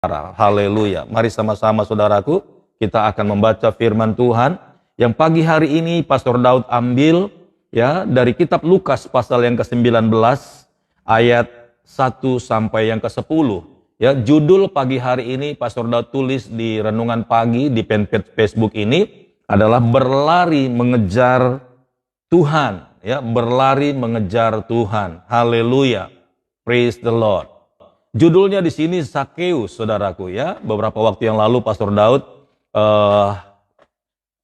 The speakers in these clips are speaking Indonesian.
Haleluya. Mari sama-sama saudaraku, kita akan membaca firman Tuhan yang pagi hari ini Pastor Daud ambil ya dari kitab Lukas pasal yang ke-19 ayat 1 sampai yang ke-10. Ya, judul pagi hari ini Pastor Daud tulis di renungan pagi di fanpage Facebook ini adalah berlari mengejar Tuhan, ya, berlari mengejar Tuhan. Haleluya. Praise the Lord. Judulnya di sini Zakheus, saudaraku ya. Beberapa waktu yang lalu Pastor Daud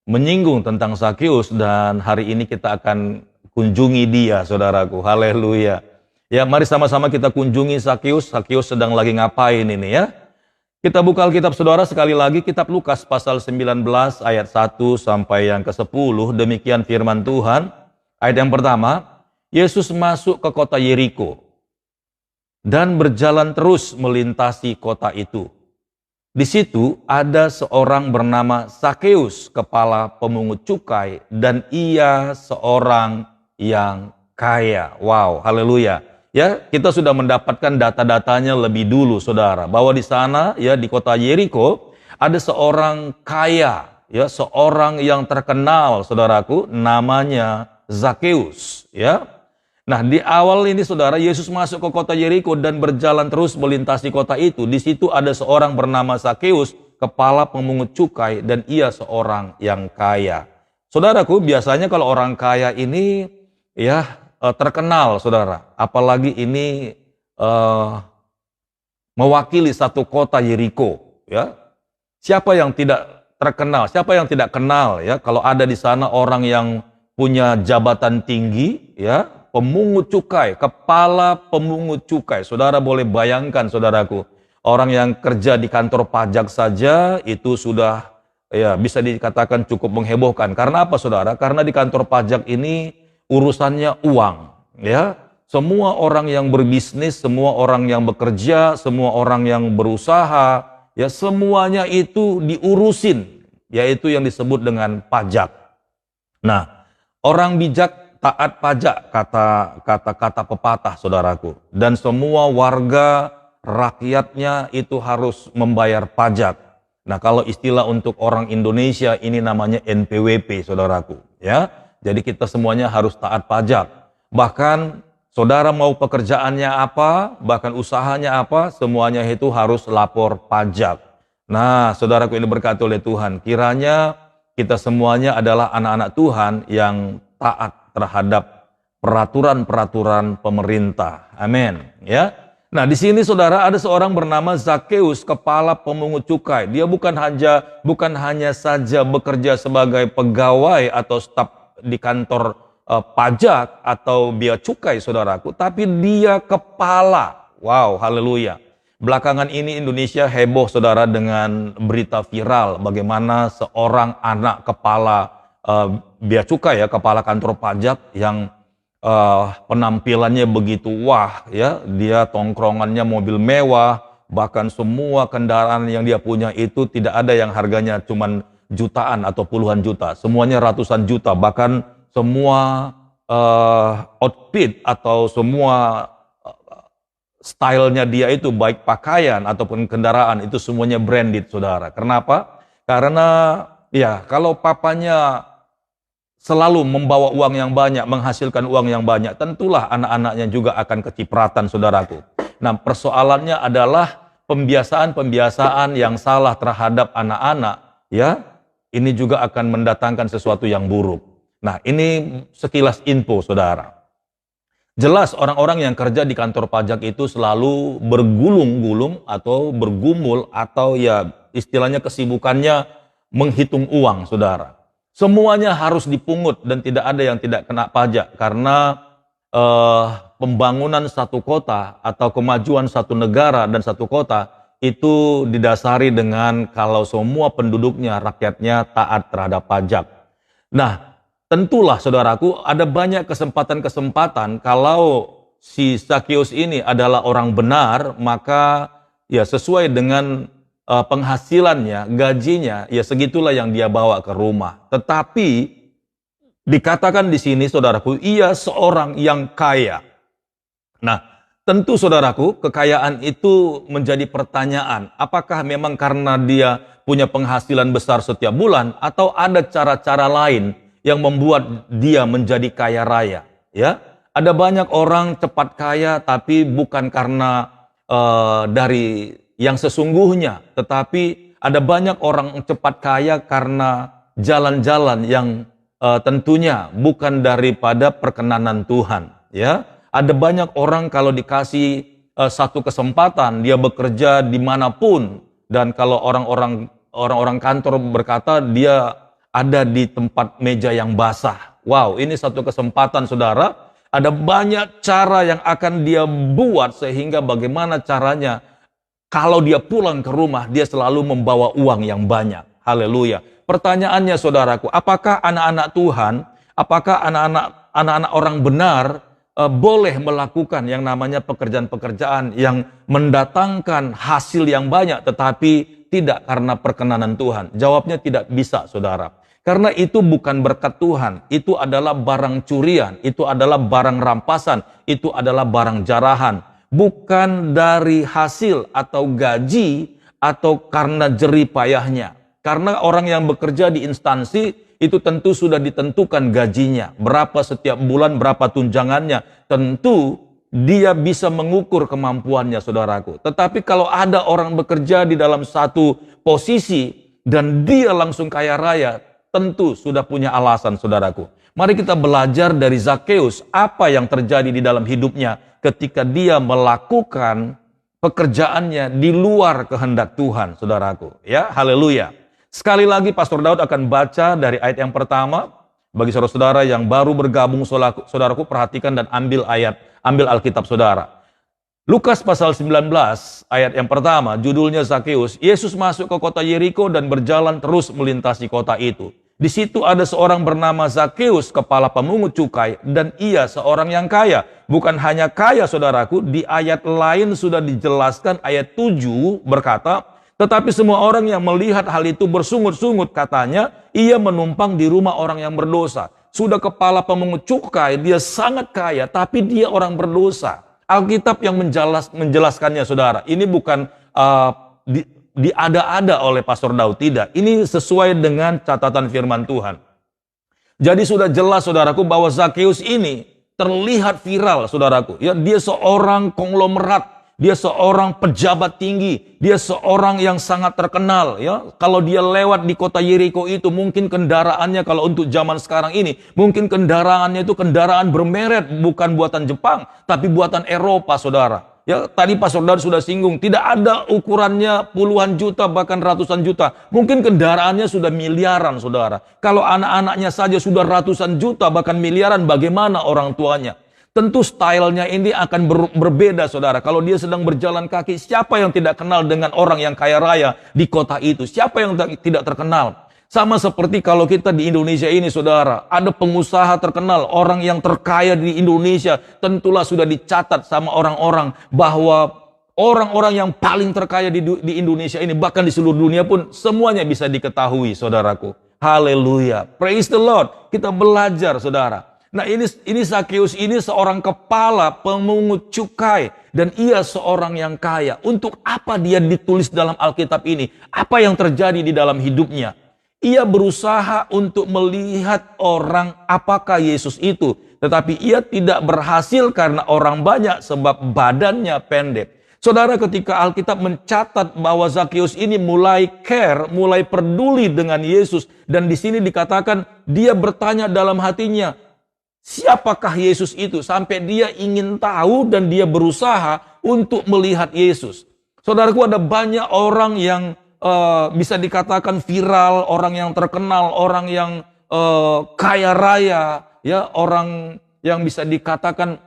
menyinggung tentang Zakheus dan hari ini kita akan kunjungi dia, saudaraku. Haleluya. Ya, mari sama-sama kita kunjungi Zakheus. Zakheus sedang lagi ngapain ini ya? Kita buka Alkitab saudara sekali lagi, kitab Lukas pasal 19 ayat 1 sampai yang ke-10. Demikian firman Tuhan. Ayat yang pertama, Yesus masuk ke kota Yeriko dan berjalan terus melintasi kota itu. Di situ ada seorang bernama Zakheus, kepala pemungut cukai, dan ia seorang yang kaya. Wow, haleluya. Ya, kita sudah mendapatkan data-datanya lebih dulu, saudara, bahwa di sana, ya, di kota Yeriko ada seorang kaya, ya, seorang yang terkenal, saudaraku, namanya Zakheus, ya. Nah, di awal ini saudara, Yesus masuk ke kota Yeriko dan berjalan terus melintasi kota itu. Di situ ada seorang bernama Zakheus, kepala pemungut cukai, dan ia seorang yang kaya. Saudaraku, biasanya kalau orang kaya ini ya terkenal, saudara. Apalagi ini mewakili satu kota Yeriko, ya. Siapa yang tidak terkenal? Siapa yang tidak kenal ya kalau ada di sana orang yang punya jabatan tinggi, ya, pemungut cukai, kepala pemungut cukai. Saudara boleh bayangkan, saudaraku, orang yang kerja di kantor pajak saja itu sudah ya bisa dikatakan cukup menghebohkan. Karena apa, saudara? Karena di kantor pajak ini urusannya uang, ya. Semua orang yang berbisnis, semua orang yang bekerja, semua orang yang berusaha, ya, semuanya itu diurusin, yaitu yang disebut dengan pajak. Nah, orang bijak taat pajak, kata pepatah, saudaraku. Dan semua warga rakyatnya itu harus membayar pajak. Nah, kalau istilah untuk orang Indonesia ini namanya NPWP, saudaraku. Ya, jadi kita semuanya harus taat pajak. Bahkan saudara mau pekerjaannya apa, bahkan usahanya apa, semuanya itu harus lapor pajak. Nah, saudaraku ini berkati oleh Tuhan. Kiranya kita semuanya adalah anak-anak Tuhan yang taat terhadap peraturan-peraturan pemerintah. Amin. Ya. Nah, di sini saudara ada seorang bernama Zakheus, kepala pemungut cukai. Dia bukan hanya saja bekerja sebagai pegawai atau staf di kantor pajak atau bea cukai, saudaraku, tapi dia kepala. Wow, haleluya. Belakangan ini Indonesia heboh, saudara, dengan berita viral bagaimana seorang anak kepala bea cukai, ya, kepala kantor pajak yang penampilannya begitu wah, ya, dia tongkrongannya mobil mewah, bahkan semua kendaraan yang dia punya itu tidak ada yang harganya cuman jutaan atau puluhan juta, semuanya ratusan juta, bahkan semua outfit atau semua stylenya dia itu baik pakaian ataupun kendaraan itu semuanya branded, saudara. Kenapa? Karena ya kalau papanya selalu membawa uang yang banyak, menghasilkan uang yang banyak, tentulah anak-anaknya juga akan kecipratan, saudaraku. Nah, persoalannya adalah pembiasaan-pembiasaan yang salah terhadap anak-anak, ya, ini juga akan mendatangkan sesuatu yang buruk. Nah, ini sekilas info, saudara. Jelas orang-orang yang kerja di kantor pajak itu selalu bergulung-gulung atau bergumul atau ya istilahnya kesibukannya menghitung uang, saudara. Semuanya harus dipungut dan tidak ada yang tidak kena pajak karena pembangunan satu kota atau kemajuan satu negara dan satu kota itu didasari dengan kalau semua penduduknya, rakyatnya taat terhadap pajak. Nah, tentulah saudaraku ada banyak kesempatan-kesempatan kalau si Zakheus ini adalah orang benar, maka ya sesuai dengan penghasilannya, gajinya, ya segitulah yang dia bawa ke rumah. Tetapi dikatakan di sini, saudaraku, ia seorang yang kaya. Nah, tentu saudaraku, kekayaan itu menjadi pertanyaan. Apakah memang karena dia punya penghasilan besar setiap bulan atau ada cara-cara lain yang membuat dia menjadi kaya raya? Ya, ada banyak orang cepat kaya tapi bukan karena dari yang sesungguhnya, tetapi ada banyak orang cepat kaya karena jalan-jalan yang tentunya bukan daripada perkenanan Tuhan. Ya, ada banyak orang kalau dikasih satu kesempatan, dia bekerja dimanapun, dan kalau orang-orang kantor berkata dia ada di tempat meja yang basah. Wow, ini satu kesempatan saudara. Ada banyak cara yang akan dia buat sehingga bagaimana caranya kalau dia pulang ke rumah dia selalu membawa uang yang banyak. Haleluya. Pertanyaannya saudaraku, apakah anak-anak Tuhan, apakah anak-anak orang benar boleh melakukan yang namanya pekerjaan-pekerjaan yang mendatangkan hasil yang banyak tetapi tidak karena perkenanan Tuhan? Jawabnya tidak bisa, saudara. Karena itu bukan berkat Tuhan, itu adalah barang curian, itu adalah barang rampasan, itu adalah barang jarahan. Bukan dari hasil atau gaji atau karena jerih payahnya. Karena orang yang bekerja di instansi itu tentu sudah ditentukan gajinya, berapa setiap bulan, berapa tunjangannya. Tentu dia bisa mengukur kemampuannya, saudaraku. Tetapi kalau ada orang bekerja di dalam satu posisi dan dia langsung kaya raya, tentu sudah punya alasan, saudaraku. Mari kita belajar dari Zakeus apa yang terjadi di dalam hidupnya ketika dia melakukan pekerjaannya di luar kehendak Tuhan, saudaraku. Ya, haleluya. Sekali lagi Pastor Daud akan baca dari ayat yang pertama. Bagi saudara-saudara yang baru bergabung, saudaraku, perhatikan dan ambil Alkitab saudara. Lukas pasal 19 ayat yang pertama, judulnya Zakeus. Yesus masuk ke kota Yeriko dan berjalan terus melintasi kota itu. Di situ ada seorang bernama Zakeus, kepala pemungut cukai, dan ia seorang yang kaya. Bukan hanya kaya, saudaraku, di ayat lain sudah dijelaskan, ayat 7 berkata, tetapi semua orang yang melihat hal itu bersungut-sungut, katanya, ia menumpang di rumah orang yang berdosa. Sudah kepala pemungut cukai, dia sangat kaya, tapi dia orang berdosa. Alkitab yang menjelaskannya, saudara. Ini bukan diada-ada oleh Pastor Daud, tidak. Ini sesuai dengan catatan firman Tuhan. Jadi sudah jelas, saudaraku, bahwa Zakeus ini terlihat viral, saudaraku. Ya, dia seorang konglomerat. Dia seorang pejabat tinggi, dia seorang yang sangat terkenal, ya. Kalau dia lewat di kota Yeriko itu, mungkin kendaraannya kalau untuk zaman sekarang ini, mungkin kendaraannya itu kendaraan bermeret, bukan buatan Jepang, tapi buatan Eropa, saudara. Ya, tadi Pastor Daud sudah singgung, tidak ada ukurannya puluhan juta, bahkan ratusan juta. Mungkin kendaraannya sudah miliaran, saudara. Kalau anak-anaknya saja sudah ratusan juta, bahkan miliaran, bagaimana orang tuanya? Tentu stylenya ini akan berbeda, saudara. Kalau dia sedang berjalan kaki, siapa yang tidak kenal dengan orang yang kaya raya di kota itu? Siapa yang tidak terkenal? Sama seperti kalau kita di Indonesia ini, saudara. Ada pengusaha terkenal, orang yang terkaya di Indonesia. Tentulah sudah dicatat sama orang-orang bahwa orang-orang yang paling terkaya di Indonesia ini, bahkan di seluruh dunia pun, semuanya bisa diketahui, saudaraku. Haleluya. Praise the Lord. Kita belajar, saudara. Nah, ini Zakeus ini seorang kepala pemungut cukai dan ia seorang yang kaya. Untuk apa dia ditulis dalam Alkitab ini? Apa yang terjadi di dalam hidupnya? Ia berusaha untuk melihat orang apakah Yesus itu, tetapi ia tidak berhasil karena orang banyak sebab badannya pendek. Saudara, ketika Alkitab mencatat bahwa Zakeus ini mulai care, mulai peduli dengan Yesus, dan di sini dikatakan dia bertanya dalam hatinya, siapakah Yesus itu? Sampai dia ingin tahu dan dia berusaha untuk melihat Yesus. Saudaraku, ada banyak orang yang bisa dikatakan viral, orang yang terkenal, orang yang kaya raya, ya, orang yang bisa dikatakan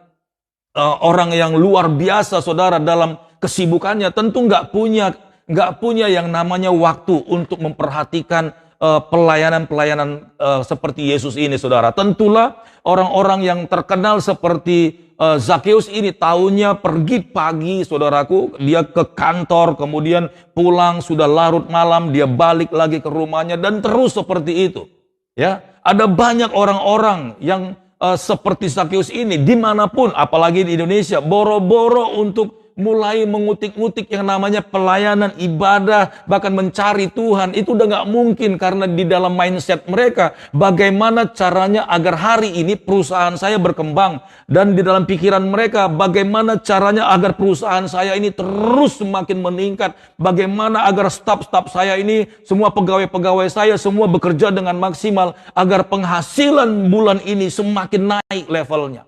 orang yang luar biasa, saudara, dalam kesibukannya. Tentu nggak punya yang namanya waktu untuk memperhatikan pelayanan-pelayanan seperti Yesus ini, saudara. Tentulah orang-orang yang terkenal seperti Zakeus ini tahunya pergi pagi, saudaraku, dia ke kantor, kemudian pulang sudah larut malam, dia balik lagi ke rumahnya dan terus seperti itu. Ya, ada banyak orang-orang yang seperti Zakeus ini, dimanapun, apalagi di Indonesia, boro-boro untuk mulai mengutik-ngutik yang namanya pelayanan, ibadah, bahkan mencari Tuhan, itu udah gak mungkin karena di dalam mindset mereka, bagaimana caranya agar hari ini perusahaan saya berkembang, dan di dalam pikiran mereka, bagaimana caranya agar perusahaan saya ini terus semakin meningkat, bagaimana agar staf-staf saya ini, semua pegawai-pegawai saya, semua bekerja dengan maksimal, agar penghasilan bulan ini semakin naik levelnya.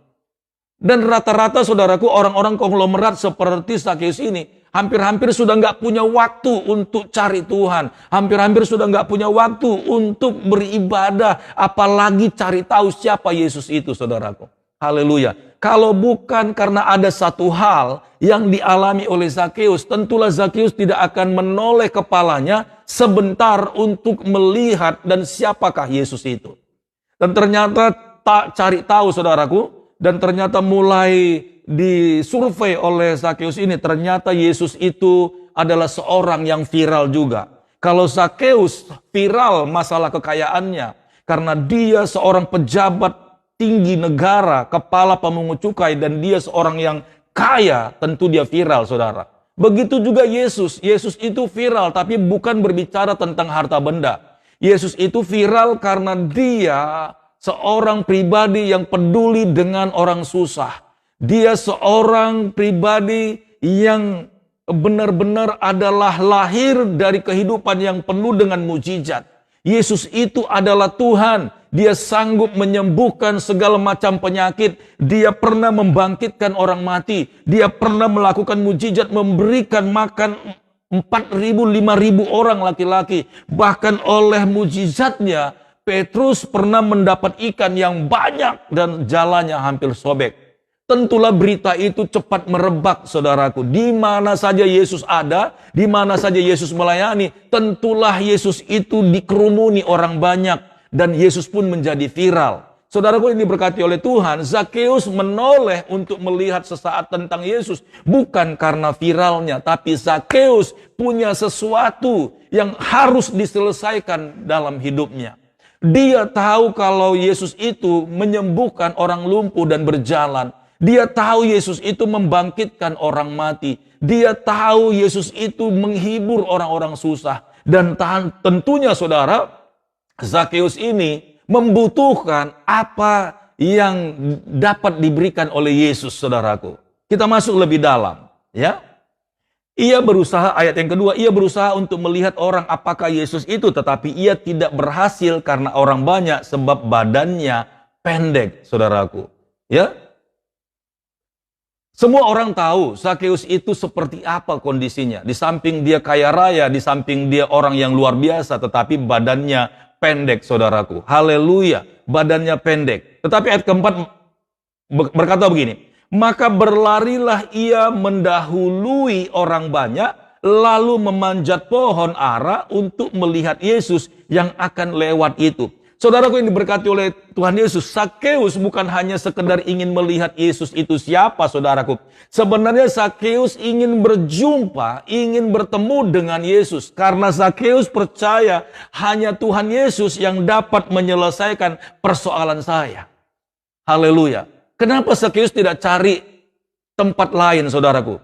Dan rata-rata saudaraku orang-orang konglomerat seperti Zakeus ini hampir-hampir sudah nggak punya waktu untuk cari Tuhan. Hampir-hampir sudah nggak punya waktu untuk beribadah. Apalagi cari tahu siapa Yesus itu saudaraku. Haleluya. Kalau bukan karena ada satu hal yang dialami oleh Zakeus, tentulah Zakeus tidak akan menoleh kepalanya sebentar untuk melihat dan siapakah Yesus itu. Dan ternyata tak cari tahu saudaraku. Dan ternyata mulai disurvei oleh Zakeus ini, ternyata Yesus itu adalah seorang yang viral juga. Kalau Zakeus viral masalah kekayaannya, karena dia seorang pejabat tinggi negara, kepala pemungut cukai, dan dia seorang yang kaya, tentu dia viral, saudara. Begitu juga Yesus. Yesus itu viral, tapi bukan berbicara tentang harta benda. Yesus itu viral karena dia seorang pribadi yang peduli dengan orang susah. Dia seorang pribadi yang benar-benar adalah lahir dari kehidupan yang penuh dengan mujizat. Yesus itu adalah Tuhan. Dia sanggup menyembuhkan segala macam penyakit. Dia pernah membangkitkan orang mati. Dia pernah melakukan mujizat, memberikan makan 4.000, 5.000 orang laki-laki. Bahkan oleh mujizatnya, Petrus pernah mendapat ikan yang banyak dan jalannya hampir sobek. Tentulah berita itu cepat merebak, saudaraku. Di mana saja Yesus ada, di mana saja Yesus melayani, tentulah Yesus itu dikerumuni orang banyak. Dan Yesus pun menjadi viral. Saudaraku, ini diberkati oleh Tuhan, Zakeus menoleh untuk melihat sesaat tentang Yesus. Bukan karena viralnya, tapi Zakeus punya sesuatu yang harus diselesaikan dalam hidupnya. Dia tahu kalau Yesus itu menyembuhkan orang lumpuh dan berjalan. Dia tahu Yesus itu membangkitkan orang mati. Dia tahu Yesus itu menghibur orang-orang susah. Dan tentunya saudara, Zakeus ini membutuhkan apa yang dapat diberikan oleh Yesus, saudaraku. Kita masuk lebih dalam, ya. Ia berusaha, ayat yang kedua, ia berusaha untuk melihat orang apakah Yesus itu, tetapi ia tidak berhasil karena orang banyak sebab badannya pendek, saudaraku. Ya, semua orang tahu Zakeus itu seperti apa kondisinya. Di samping dia kaya raya, di samping dia orang yang luar biasa, tetapi badannya pendek, saudaraku. Haleluya, badannya pendek. Tetapi ayat keempat berkata begini. Maka berlarilah ia mendahului orang banyak, lalu memanjat pohon ara untuk melihat Yesus yang akan lewat itu. Saudaraku yang diberkati oleh Tuhan Yesus, Zakeus bukan hanya sekedar ingin melihat Yesus itu siapa, saudaraku. Sebenarnya Zakeus ingin berjumpa, ingin bertemu dengan Yesus. Karena Zakeus percaya hanya Tuhan Yesus yang dapat menyelesaikan persoalan saya. Haleluya. Kenapa Zakeus tidak cari tempat lain, saudaraku?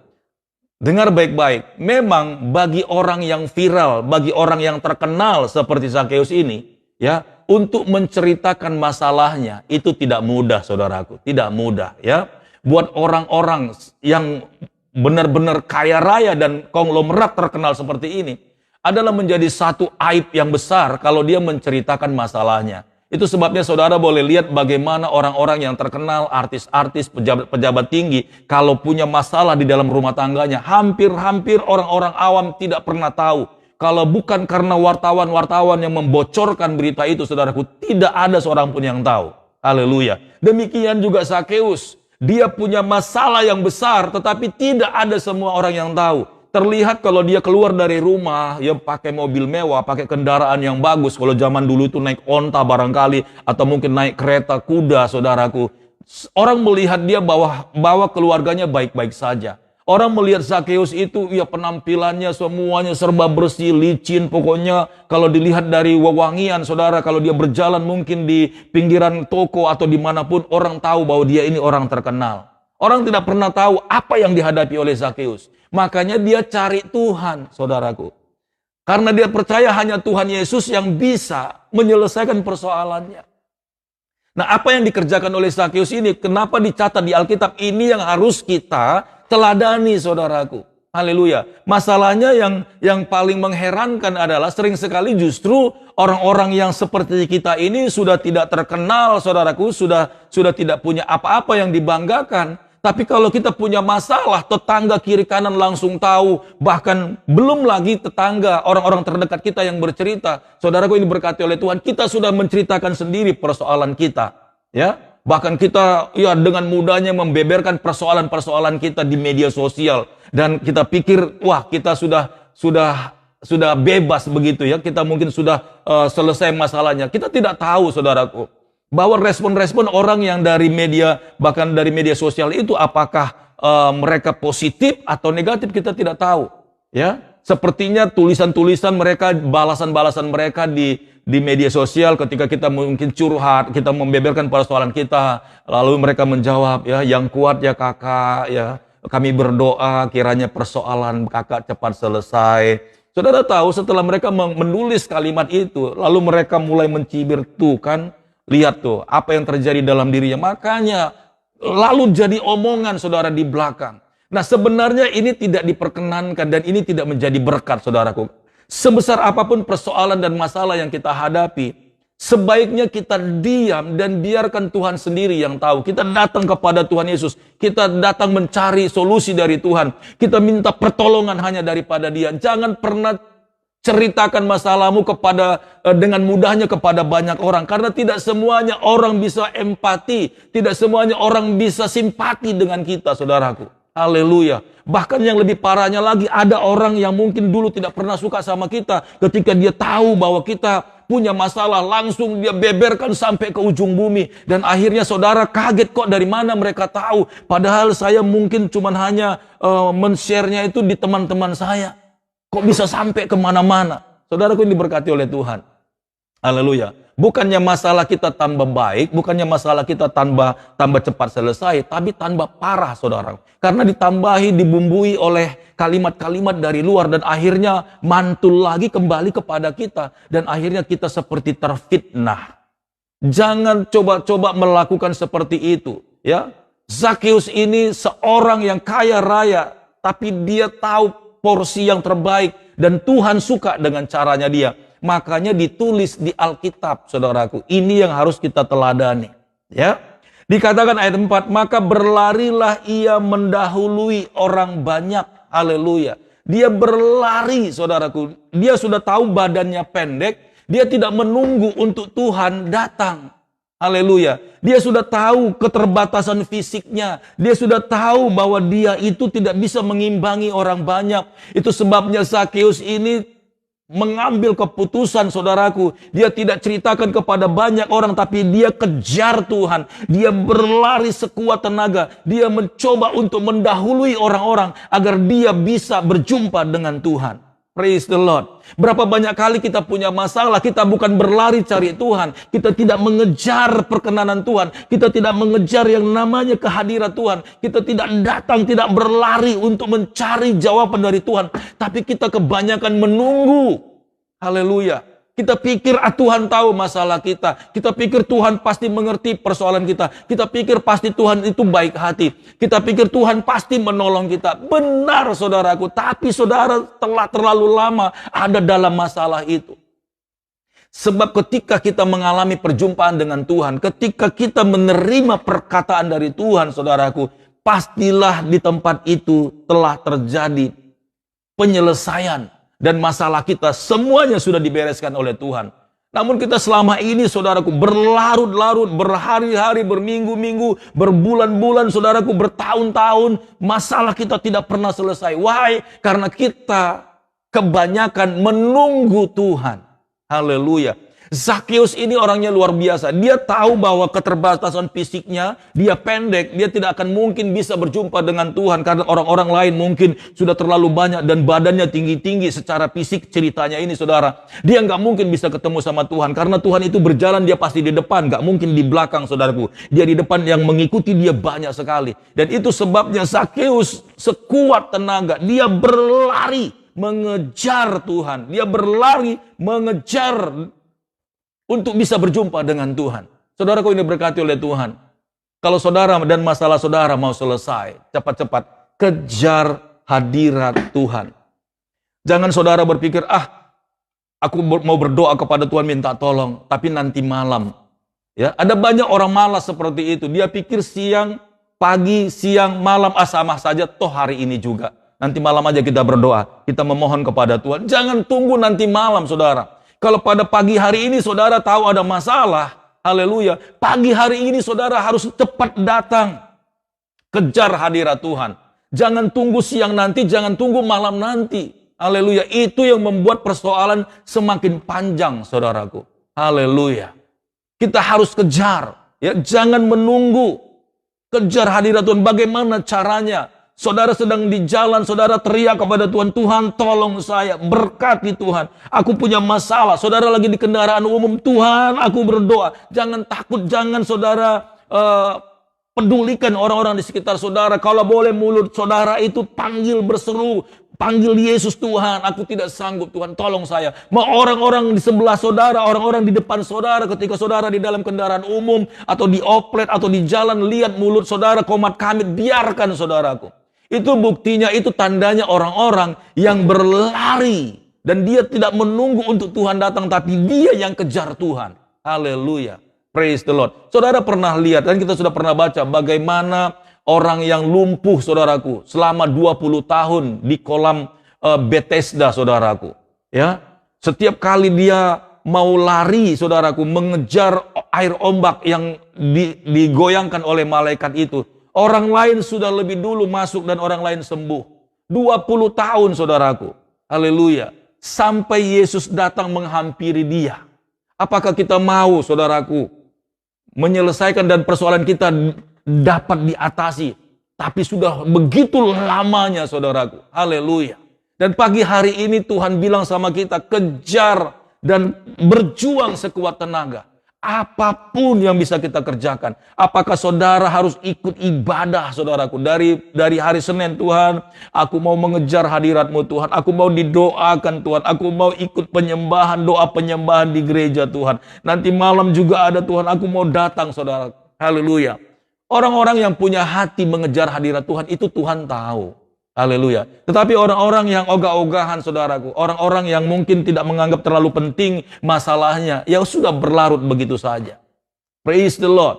Dengar baik-baik. Memang bagi orang yang viral, bagi orang yang terkenal seperti Zakeus ini, ya, untuk menceritakan masalahnya itu tidak mudah, saudaraku. Tidak mudah, ya. Buat orang-orang yang benar-benar kaya raya dan konglomerat terkenal seperti ini, adalah menjadi satu aib yang besar kalau dia menceritakan masalahnya. Itu sebabnya saudara boleh lihat bagaimana orang-orang yang terkenal, artis-artis, pejabat-pejabat tinggi, kalau punya masalah di dalam rumah tangganya, hampir-hampir orang-orang awam tidak pernah tahu. Kalau bukan karena wartawan-wartawan yang membocorkan berita itu, saudaraku, tidak ada seorang pun yang tahu. Haleluya. Demikian juga Zakeus. Dia punya masalah yang besar, tetapi tidak ada semua orang yang tahu. Terlihat kalau dia keluar dari rumah, ya pakai mobil mewah, pakai kendaraan yang bagus. Kalau zaman dulu itu naik onta barangkali, atau mungkin naik kereta kuda, saudaraku. Orang melihat dia bawa keluarganya baik-baik saja. Orang melihat Zakheus itu, ya penampilannya semuanya serba bersih, licin. Pokoknya kalau dilihat dari wewangian, saudara, kalau dia berjalan mungkin di pinggiran toko atau dimanapun, orang tahu bahwa dia ini orang terkenal. Orang tidak pernah tahu apa yang dihadapi oleh Zakheus. Makanya dia cari Tuhan, saudaraku. Karena dia percaya hanya Tuhan Yesus yang bisa menyelesaikan persoalannya. Nah, apa yang dikerjakan oleh Zakheus ini, kenapa dicatat di Alkitab, ini yang harus kita teladani, saudaraku. Haleluya. Masalahnya yang paling mengherankan adalah sering sekali justru orang-orang yang seperti kita ini sudah tidak terkenal, saudaraku, sudah tidak punya apa-apa yang dibanggakan. Tapi kalau kita punya masalah, tetangga kiri kanan langsung tahu. Bahkan belum lagi tetangga, orang-orang terdekat kita yang bercerita. Saudaraku, ini berkati oleh Tuhan, kita sudah menceritakan sendiri persoalan kita. Ya, bahkan kita ya dengan mudahnya membeberkan persoalan-persoalan kita di media sosial. Dan kita pikir, wah kita sudah bebas begitu ya. Kita mungkin sudah selesai masalahnya. Kita tidak tahu, saudaraku, bahwa respon-respon orang yang dari media, bahkan dari media sosial itu, apakah mereka positif atau negatif, kita tidak tahu. Ya, sepertinya tulisan-tulisan mereka, balasan-balasan mereka di media sosial ketika kita mungkin curhat, kita membeberkan persoalan kita, lalu mereka menjawab, ya, yang kuat ya kakak, ya, kami berdoa kiranya persoalan kakak cepat selesai. Saudara tahu, setelah mereka menulis kalimat itu, lalu mereka mulai mencibir, tuh kan, lihat tuh apa yang terjadi dalam dirinya. Makanya lalu jadi omongan, saudara, di belakang. Nah, sebenarnya ini tidak diperkenankan dan ini tidak menjadi berkat, saudaraku. Sebesar apapun persoalan dan masalah yang kita hadapi, sebaiknya kita diam dan biarkan Tuhan sendiri yang tahu. Kita datang kepada Tuhan Yesus. Kita datang mencari solusi dari Tuhan. Kita minta pertolongan hanya daripada Dia. Jangan pernah ceritakan masalahmu dengan mudahnya kepada banyak orang. Karena tidak semuanya orang bisa empati. Tidak semuanya orang bisa simpati dengan kita, saudaraku. Haleluya. Bahkan yang lebih parahnya lagi, ada orang yang mungkin dulu tidak pernah suka sama kita. Ketika dia tahu bahwa kita punya masalah, langsung dia beberkan sampai ke ujung bumi. Dan akhirnya saudara kaget, kok dari mana mereka tahu. Padahal saya mungkin cuma hanya men-share-nya itu di teman-teman saya. Kok bisa sampai kemana-mana? Saudaraku, ini diberkati oleh Tuhan. Haleluya. Bukannya masalah kita tambah baik, bukannya masalah kita tambah cepat selesai, tapi tambah parah, saudara. Karena ditambahi, dibumbui oleh kalimat-kalimat dari luar, dan akhirnya mantul lagi kembali kepada kita, dan akhirnya kita seperti terfitnah. Jangan coba-coba melakukan seperti itu, ya. Zakheus ini seorang yang kaya raya, tapi dia tahu porsi yang terbaik, dan Tuhan suka dengan caranya dia. Makanya ditulis di Alkitab, saudaraku. Ini yang harus kita teladani. Ya, dikatakan ayat 4, maka berlarilah ia mendahului orang banyak. Haleluya. Dia berlari, saudaraku. Dia sudah tahu badannya pendek. Dia tidak menunggu untuk Tuhan datang. Haleluya. Dia sudah tahu keterbatasan fisiknya. Dia sudah tahu bahwa dia itu tidak bisa mengimbangi orang banyak. Itu sebabnya Zakheus ini mengambil keputusan, saudaraku. Dia tidak ceritakan kepada banyak orang, tapi dia kejar Tuhan. Dia berlari sekuat tenaga. Dia mencoba untuk mendahului orang-orang agar dia bisa berjumpa dengan Tuhan. Praise the Lord. Berapa banyak kali kita punya masalah, kita bukan berlari cari Tuhan. Kita tidak mengejar perkenanan Tuhan. Kita tidak mengejar yang namanya kehadiran Tuhan. Kita tidak datang, tidak berlari untuk mencari jawaban dari Tuhan. Tapi kita kebanyakan menunggu. Haleluya. Kita pikir Tuhan tahu masalah kita. Kita pikir Tuhan pasti mengerti persoalan kita. Kita pikir pasti Tuhan itu baik hati. Kita pikir Tuhan pasti menolong kita. Benar, saudaraku. Tapi saudara telah terlalu lama ada dalam masalah itu. Sebab ketika kita mengalami perjumpaan dengan Tuhan, ketika kita menerima perkataan dari Tuhan, saudaraku, pastilah di tempat itu telah terjadi penyelesaian. Dan masalah kita semuanya sudah dibereskan oleh Tuhan. Namun kita selama ini, saudaraku, berlarut-larut, berhari-hari, berminggu-minggu, berbulan-bulan, saudaraku, bertahun-tahun, masalah kita tidak pernah selesai. Why? Karena kita kebanyakan menunggu Tuhan. Haleluya. Zakheus ini orangnya luar biasa. Dia tahu bahwa keterbatasan fisiknya, dia pendek, dia tidak akan mungkin bisa berjumpa dengan Tuhan karena orang-orang lain mungkin sudah terlalu banyak dan badannya tinggi-tinggi secara fisik ceritanya ini saudara. Dia nggak mungkin bisa ketemu sama Tuhan karena Tuhan itu berjalan dia pasti di depan, nggak mungkin di belakang saudaraku. Dia di depan yang mengikuti dia banyak sekali. Dan itu sebabnya Zakheus sekuat tenaga, dia berlari mengejar Tuhan. Dia berlari mengejar untuk bisa berjumpa dengan Tuhan. Saudaraku ini berkati oleh Tuhan. Kalau saudara dan masalah saudara mau selesai, cepat-cepat kejar hadirat Tuhan. Jangan saudara berpikir, aku mau berdoa kepada Tuhan minta tolong, tapi nanti malam. Ya, ada banyak orang malas seperti itu. Dia pikir siang, pagi, siang, malam, sama saja, toh hari ini juga. Nanti malam aja kita berdoa, kita memohon kepada Tuhan. Jangan tunggu nanti malam saudara. Kalau pada pagi hari ini saudara tahu ada masalah, haleluya. Pagi hari ini saudara harus cepat datang. Kejar hadirat Tuhan. Jangan tunggu siang nanti, jangan tunggu malam nanti. Haleluya. Itu yang membuat persoalan semakin panjang saudaraku. Haleluya. Kita harus kejar, ya, jangan menunggu. Kejar hadirat Tuhan. Bagaimana caranya? Saudara sedang di jalan, saudara teriak kepada Tuhan, Tuhan tolong saya, berkati Tuhan. Aku punya masalah, saudara lagi di kendaraan umum, Tuhan aku berdoa. Jangan takut, jangan saudara pedulikan orang-orang di sekitar saudara. Kalau boleh mulut saudara itu panggil berseru, panggil Yesus Tuhan, aku tidak sanggup Tuhan tolong saya. Mau orang-orang di sebelah saudara, orang-orang di depan saudara ketika saudara di dalam kendaraan umum atau di oplet atau di jalan lihat mulut saudara komat kamit, biarkan saudaraku. Itu buktinya, itu tandanya orang-orang yang berlari dan dia tidak menunggu untuk Tuhan datang tapi dia yang kejar Tuhan. Haleluya. Praise the Lord. Saudara pernah lihat dan kita sudah pernah baca bagaimana orang yang lumpuh saudaraku selama 20 tahun di kolam Bethesda saudaraku. Ya. Setiap kali dia mau lari saudaraku mengejar air ombak yang digoyangkan oleh malaikat itu. Orang lain sudah lebih dulu masuk dan orang lain sembuh. 20 tahun saudaraku. Haleluya. Sampai Yesus datang menghampiri dia. Apakah kita mau saudaraku menyelesaikan dan persoalan kita dapat diatasi. Tapi sudah begitu lamanya saudaraku. Haleluya. Dan pagi hari ini Tuhan bilang sama kita, kejar dan berjuang sekuat tenaga. Apapun yang bisa kita kerjakan. Apakah saudara harus ikut ibadah saudaraku. Dari hari Senin, Tuhan, aku mau mengejar hadirat-Mu Tuhan. Aku mau didoakan Tuhan. Aku mau ikut penyembahan, doa penyembahan di gereja Tuhan. Nanti malam juga ada Tuhan. Aku mau datang saudara. Haleluya. Orang-orang yang punya hati mengejar hadirat Tuhan itu Tuhan tahu. Haleluya. Tetapi orang-orang yang ogah-ogahan saudaraku, orang-orang yang mungkin tidak menganggap terlalu penting masalahnya, ya sudah berlarut begitu saja. Praise the Lord.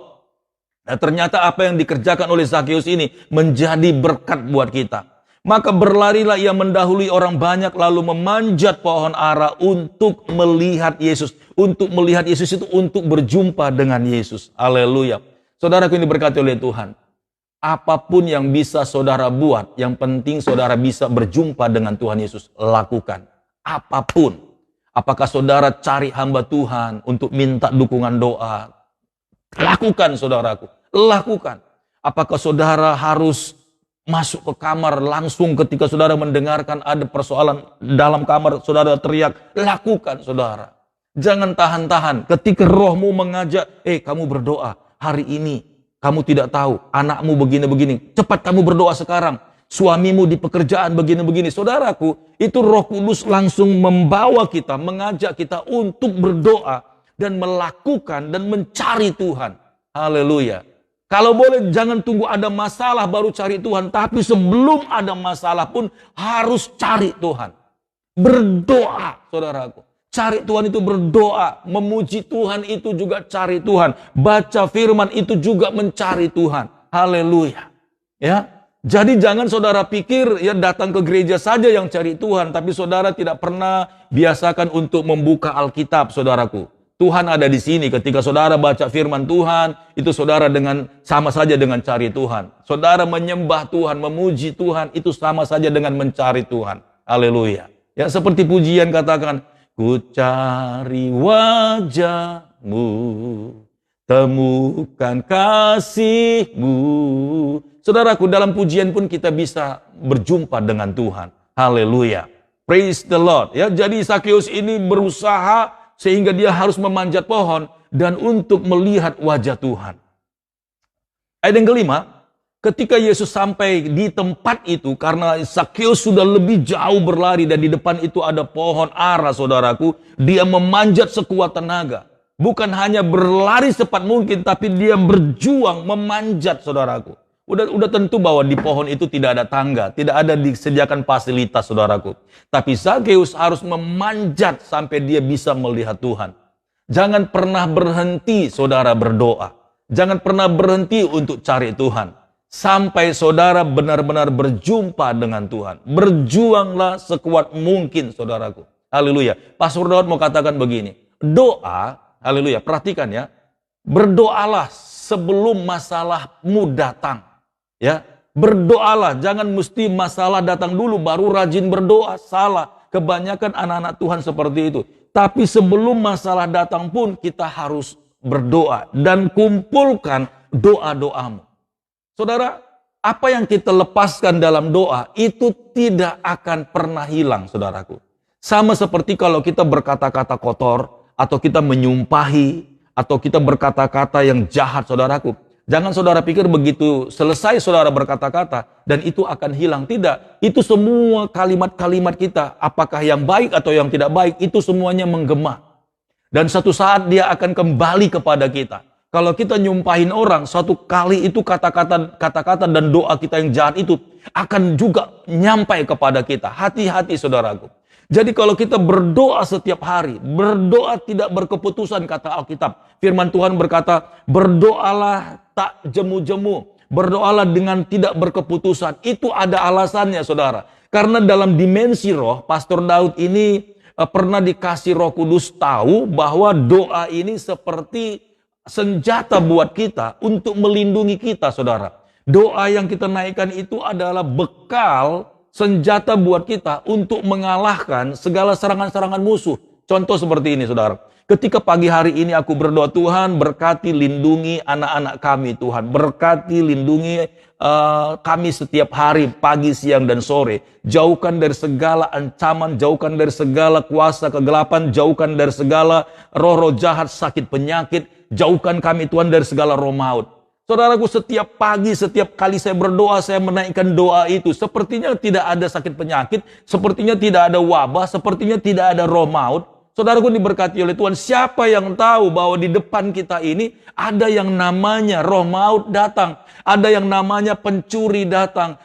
Nah, ternyata apa yang dikerjakan oleh Zakheus ini menjadi berkat buat kita. Maka berlarilah ia mendahului orang banyak lalu memanjat pohon ara untuk melihat Yesus. Untuk melihat Yesus itu untuk berjumpa dengan Yesus. Haleluya. Saudaraku ini diberkati oleh Tuhan. Apapun yang bisa saudara buat, yang penting saudara bisa berjumpa dengan Tuhan Yesus, lakukan. Apapun. Apakah saudara cari hamba Tuhan untuk minta dukungan doa? Lakukan saudaraku, lakukan. Apakah saudara harus masuk ke kamar langsung ketika saudara mendengarkan ada persoalan dalam kamar, saudara teriak? Lakukan saudara. Jangan tahan-tahan. Ketika rohmu mengajak, kamu berdoa hari ini. Kamu tidak tahu, anakmu begini-begini. Cepat kamu berdoa sekarang. Suamimu di pekerjaan begini-begini. Saudaraku, itu Roh Kudus langsung membawa kita, mengajak kita untuk berdoa dan melakukan dan mencari Tuhan. Haleluya. Kalau boleh jangan tunggu ada masalah baru cari Tuhan. Tapi sebelum ada masalah pun harus cari Tuhan. Berdoa, saudaraku. Cari Tuhan itu berdoa, memuji Tuhan itu juga cari Tuhan. Baca firman itu juga mencari Tuhan. Haleluya. Ya. Jadi jangan saudara pikir ya datang ke gereja saja yang cari Tuhan, tapi saudara tidak pernah biasakan untuk membuka Alkitab, saudaraku. Tuhan ada di sini. Ketika saudara baca firman Tuhan, itu saudara sama saja dengan cari Tuhan. Saudara menyembah Tuhan, memuji Tuhan, itu sama saja dengan mencari Tuhan. Haleluya. Ya, seperti pujian katakan, ku cari wajah-Mu, temukan kasih-Mu. Saudaraku, dalam pujian pun kita bisa berjumpa dengan Tuhan. Haleluya. Praise the Lord. Ya, jadi Sakeus ini berusaha sehingga dia harus memanjat pohon dan untuk melihat wajah Tuhan. Ayat yang kelima, ketika Yesus sampai di tempat itu, karena Sakeus sudah lebih jauh berlari dan di depan itu ada pohon ara, saudaraku, dia memanjat sekuat tenaga. Bukan hanya berlari secepat mungkin, tapi dia berjuang memanjat, saudaraku. Udah tentu bahwa di pohon itu tidak ada tangga, tidak ada disediakan fasilitas, saudaraku. Tapi Sakeus harus memanjat sampai dia bisa melihat Tuhan. Jangan pernah berhenti, saudara, berdoa. Jangan pernah berhenti untuk cari Tuhan. Sampai saudara benar-benar berjumpa dengan Tuhan. Berjuanglah sekuat mungkin, saudaraku. Haleluya. Pastor Daud mau katakan begini. Doa, haleluya, perhatikan ya. Berdoalah sebelum masalahmu datang. Ya, berdoalah. Jangan mesti masalah datang dulu baru rajin berdoa. Salah. Kebanyakan anak-anak Tuhan seperti itu. Tapi sebelum masalah datang pun kita harus berdoa dan kumpulkan doa-doamu. Saudara, apa yang kita lepaskan dalam doa itu tidak akan pernah hilang, saudaraku. Sama seperti kalau kita berkata-kata kotor, atau kita menyumpahi, atau kita berkata-kata yang jahat, saudaraku. Jangan saudara pikir begitu selesai saudara berkata-kata dan itu akan hilang. Tidak, itu semua kalimat-kalimat kita, apakah yang baik atau yang tidak baik, itu semuanya menggema. Dan satu saat dia akan kembali kepada kita. Kalau kita nyumpahin orang, suatu kali itu kata-kata dan doa kita yang jahat itu akan juga nyampai kepada kita. Hati-hati, saudaraku. Jadi kalau kita berdoa setiap hari, berdoa tidak berkeputusan, kata Alkitab. Firman Tuhan berkata, berdoalah tak jemu-jemu. Berdoalah dengan tidak berkeputusan. Itu ada alasannya, saudara. Karena dalam dimensi roh, Pastor Daud ini pernah dikasih Roh Kudus tahu bahwa doa ini seperti senjata buat kita untuk melindungi kita, saudara. Doa yang kita naikkan itu adalah bekal senjata buat kita untuk mengalahkan segala serangan-serangan musuh. Contoh seperti ini, saudara. Ketika pagi hari ini aku berdoa, Tuhan berkati lindungi anak-anak kami, Tuhan. Berkati lindungi kami setiap hari, pagi, siang, dan sore. Jauhkan dari segala ancaman, jauhkan dari segala kuasa kegelapan, jauhkan dari segala roh-roh jahat, sakit, penyakit. Jauhkan kami, Tuhan, dari segala roh maut. Saudaraku, setiap pagi, setiap kali saya berdoa, saya menaikkan doa itu. Sepertinya tidak ada sakit penyakit, sepertinya tidak ada wabah, sepertinya tidak ada roh maut. Saudaraku diberkati oleh Tuhan, siapa yang tahu bahwa di depan kita ini ada yang namanya roh maut datang, ada yang namanya pencuri datang,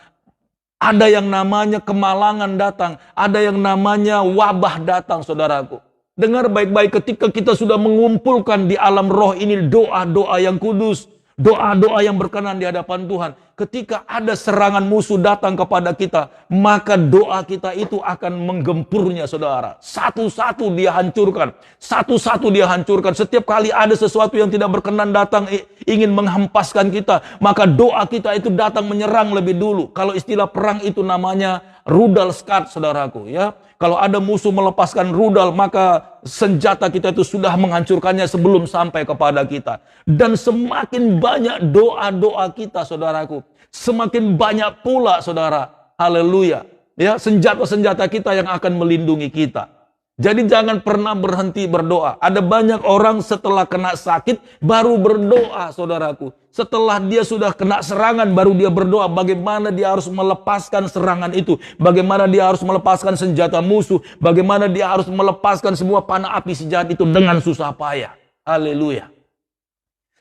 ada yang namanya kemalangan datang, ada yang namanya wabah datang, saudaraku. Dengar baik-baik, ketika kita sudah mengumpulkan di alam roh ini doa-doa yang kudus, doa-doa yang berkenan di hadapan Tuhan. Ketika ada serangan musuh datang kepada kita, maka doa kita itu akan menggempurnya, saudara. Satu-satu dia hancurkan. Satu-satu dia hancurkan. Setiap kali ada sesuatu yang tidak berkenan datang, ingin menghempaskan kita, maka doa kita itu datang menyerang lebih dulu. Kalau istilah perang itu namanya rudal skat, saudaraku. Ya, kalau ada musuh melepaskan rudal, maka senjata kita itu sudah menghancurkannya sebelum sampai kepada kita. Dan semakin banyak doa-doa kita, saudaraku, semakin banyak pula, saudara, haleluya, ya, senjata-senjata kita yang akan melindungi kita. Jadi jangan pernah berhenti berdoa. Ada banyak orang setelah kena sakit baru berdoa, saudaraku. Setelah dia sudah kena serangan baru dia berdoa. Bagaimana dia harus melepaskan serangan itu. Bagaimana dia harus melepaskan senjata musuh. Bagaimana dia harus melepaskan semua panah api si jahat itu dengan susah payah. Haleluya.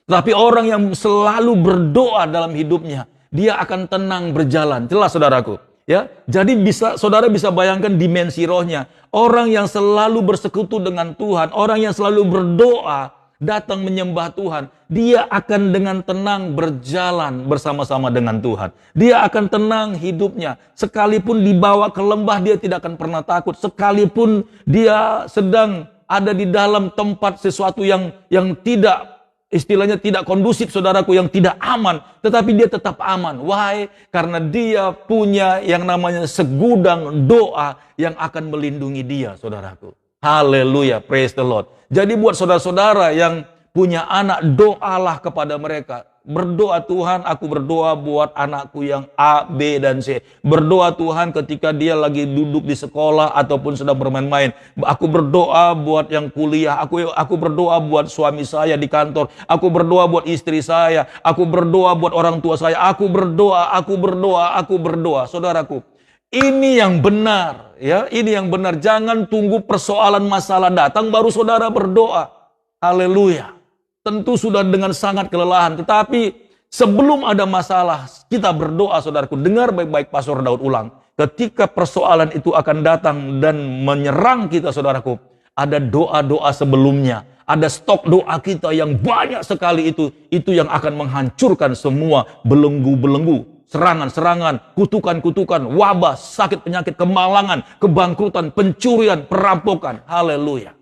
Tapi orang yang selalu berdoa dalam hidupnya, dia akan tenang berjalan. Jelas, saudaraku. Ya, jadi saudara bisa bayangkan dimensi rohnya. Orang yang selalu bersekutu dengan Tuhan, orang yang selalu berdoa, datang menyembah Tuhan, dia akan dengan tenang berjalan bersama-sama dengan Tuhan. Dia akan tenang hidupnya. Sekalipun dibawa ke lembah, dia tidak akan pernah takut. Sekalipun dia sedang ada di dalam tempat sesuatu yang tidak, istilahnya tidak kondusif, saudaraku, yang tidak aman, tetapi dia tetap aman. Why? Karena dia punya yang namanya segudang doa yang akan melindungi dia, saudaraku. Haleluya, praise the Lord. Jadi buat saudara-saudara yang punya anak, doalah kepada mereka. Berdoa, Tuhan, aku berdoa buat anakku yang A, B, dan C. Berdoa, Tuhan, ketika dia lagi duduk di sekolah ataupun sedang bermain-main. Aku berdoa buat yang kuliah. Aku berdoa buat suami saya di kantor. Aku berdoa buat istri saya. Aku berdoa buat orang tua saya. Aku berdoa. Saudaraku, ini yang benar, ya. Ini yang benar. Jangan tunggu persoalan masalah datang baru saudara berdoa. Haleluya. Tentu sudah dengan sangat kelelahan, tetapi sebelum ada masalah, kita berdoa, saudaraku. Dengar baik-baik Pastor Daud ulang. Ketika persoalan itu akan datang dan menyerang kita, saudaraku, ada doa-doa sebelumnya. Ada stok doa kita yang banyak sekali itu yang akan menghancurkan semua belenggu-belenggu, serangan-serangan, kutukan-kutukan, wabah, sakit penyakit, kemalangan, kebangkrutan, pencurian, perampokan. Haleluya.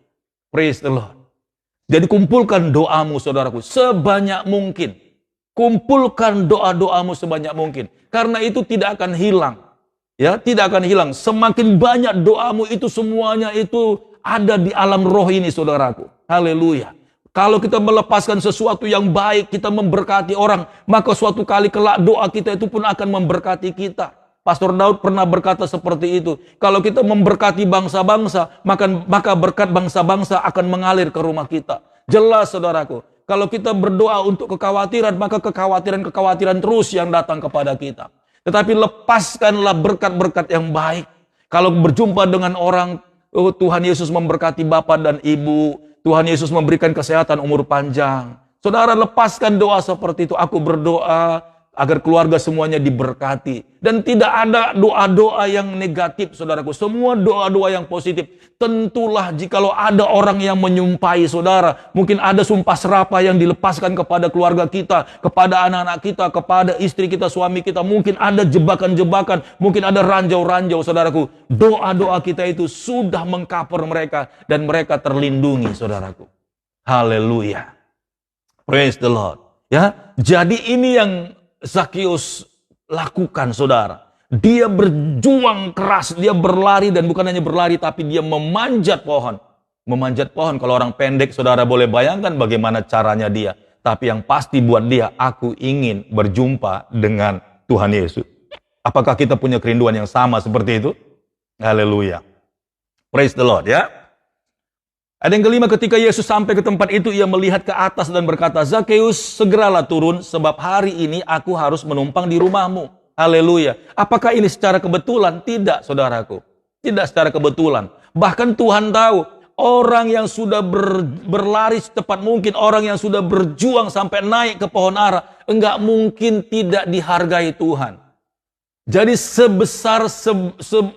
Praise the Lord. Jadi kumpulkan doamu, saudaraku, sebanyak mungkin. Kumpulkan doa-doamu sebanyak mungkin. Karena itu tidak akan hilang. Ya, tidak akan hilang. Semakin banyak doamu itu semuanya itu ada di alam roh ini, saudaraku. Haleluya. Kalau kita melepaskan sesuatu yang baik, kita memberkati orang, maka suatu kali kelak doa kita itu pun akan memberkati kita. Pastor Daud pernah berkata seperti itu. Kalau kita memberkati bangsa-bangsa, maka berkat bangsa-bangsa akan mengalir ke rumah kita. Jelas, saudaraku. Kalau kita berdoa untuk kekhawatiran, maka kekhawatiran-kekhawatiran terus yang datang kepada kita. Tetapi lepaskanlah berkat-berkat yang baik. Kalau berjumpa dengan orang, Tuhan Yesus memberkati bapak dan ibu. Tuhan Yesus memberikan kesehatan, umur panjang. Saudara, lepaskan doa seperti itu. Aku berdoa agar keluarga semuanya diberkati. Dan tidak ada doa-doa yang negatif, saudaraku. Semua doa-doa yang positif. Tentulah jikalau ada orang yang menyumpahi saudara, mungkin ada sumpah serapah yang dilepaskan kepada keluarga kita, kepada anak-anak kita, kepada istri kita, suami kita. Mungkin ada jebakan-jebakan, mungkin ada ranjau-ranjau, saudaraku. Doa-doa kita itu sudah mengcover mereka dan mereka terlindungi, saudaraku. Haleluya. Praise the Lord. Ya, jadi ini yang Zakius lakukan, saudara. Dia berjuang keras, dia berlari, dan bukan hanya berlari, tapi dia memanjat pohon. Memanjat pohon, kalau orang pendek, saudara boleh bayangkan bagaimana caranya dia. Tapi yang pasti buat dia, aku ingin berjumpa dengan Tuhan Yesus. Apakah kita punya kerinduan yang sama seperti itu? Haleluya. Praise the Lord, ya. Ada yang kelima, ketika Yesus sampai ke tempat itu, ia melihat ke atas dan berkata, Zakeus, segeralah turun, sebab hari ini aku harus menumpang di rumahmu. Haleluya. Apakah ini secara kebetulan? Tidak, saudaraku. Tidak secara kebetulan. Bahkan Tuhan tahu, orang yang sudah berlari secepat mungkin, orang yang sudah berjuang sampai naik ke pohon ara, enggak mungkin tidak dihargai Tuhan. Jadi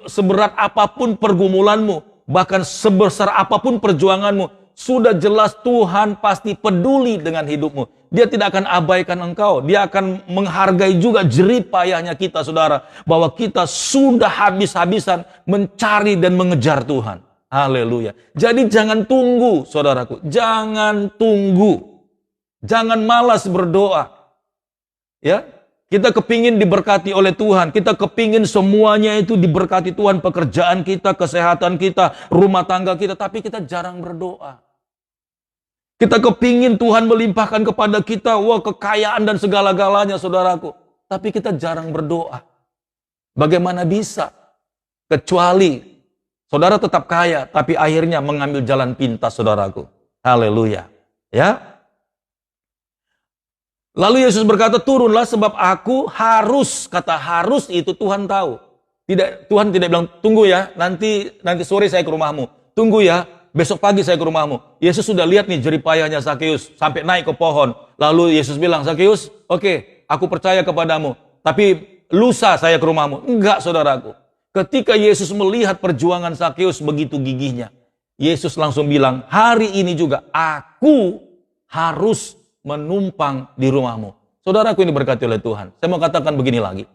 seberat apapun pergumulanmu, bahkan sebesar apapun perjuanganmu, sudah jelas Tuhan pasti peduli dengan hidupmu. Dia tidak akan abaikan engkau. Dia akan menghargai juga jerih payahnya kita, saudara. Bahwa kita sudah habis-habisan mencari dan mengejar Tuhan. Haleluya. Jadi jangan tunggu, saudaraku. Jangan tunggu. Jangan malas berdoa. Ya. Kita kepingin diberkati oleh Tuhan. Kita kepingin semuanya itu diberkati Tuhan. Pekerjaan kita, kesehatan kita, rumah tangga kita. Tapi kita jarang berdoa. Kita kepingin Tuhan melimpahkan kepada kita, wah, kekayaan dan segala-galanya, saudaraku. Tapi kita jarang berdoa. Bagaimana bisa? Kecuali saudara tetap kaya, tapi akhirnya mengambil jalan pintas, saudaraku. Haleluya. Ya. Lalu Yesus berkata, turunlah sebab aku harus. Kata harus itu Tuhan tahu. Tuhan tidak bilang, tunggu ya, nanti sore saya ke rumahmu. Tunggu ya, besok pagi saya ke rumahmu. Yesus sudah lihat nih jerih payahnya Zakeus sampai naik ke pohon. Lalu Yesus bilang, Zakeus, oke, aku percaya kepadamu. Tapi lusa saya ke rumahmu. Enggak, saudaraku. Ketika Yesus melihat perjuangan Zakeus begitu gigihnya, Yesus langsung bilang, hari ini juga aku harus menumpang di rumahmu. Saudaraku, ini berkati oleh Tuhan. Saya mau katakan begini lagi.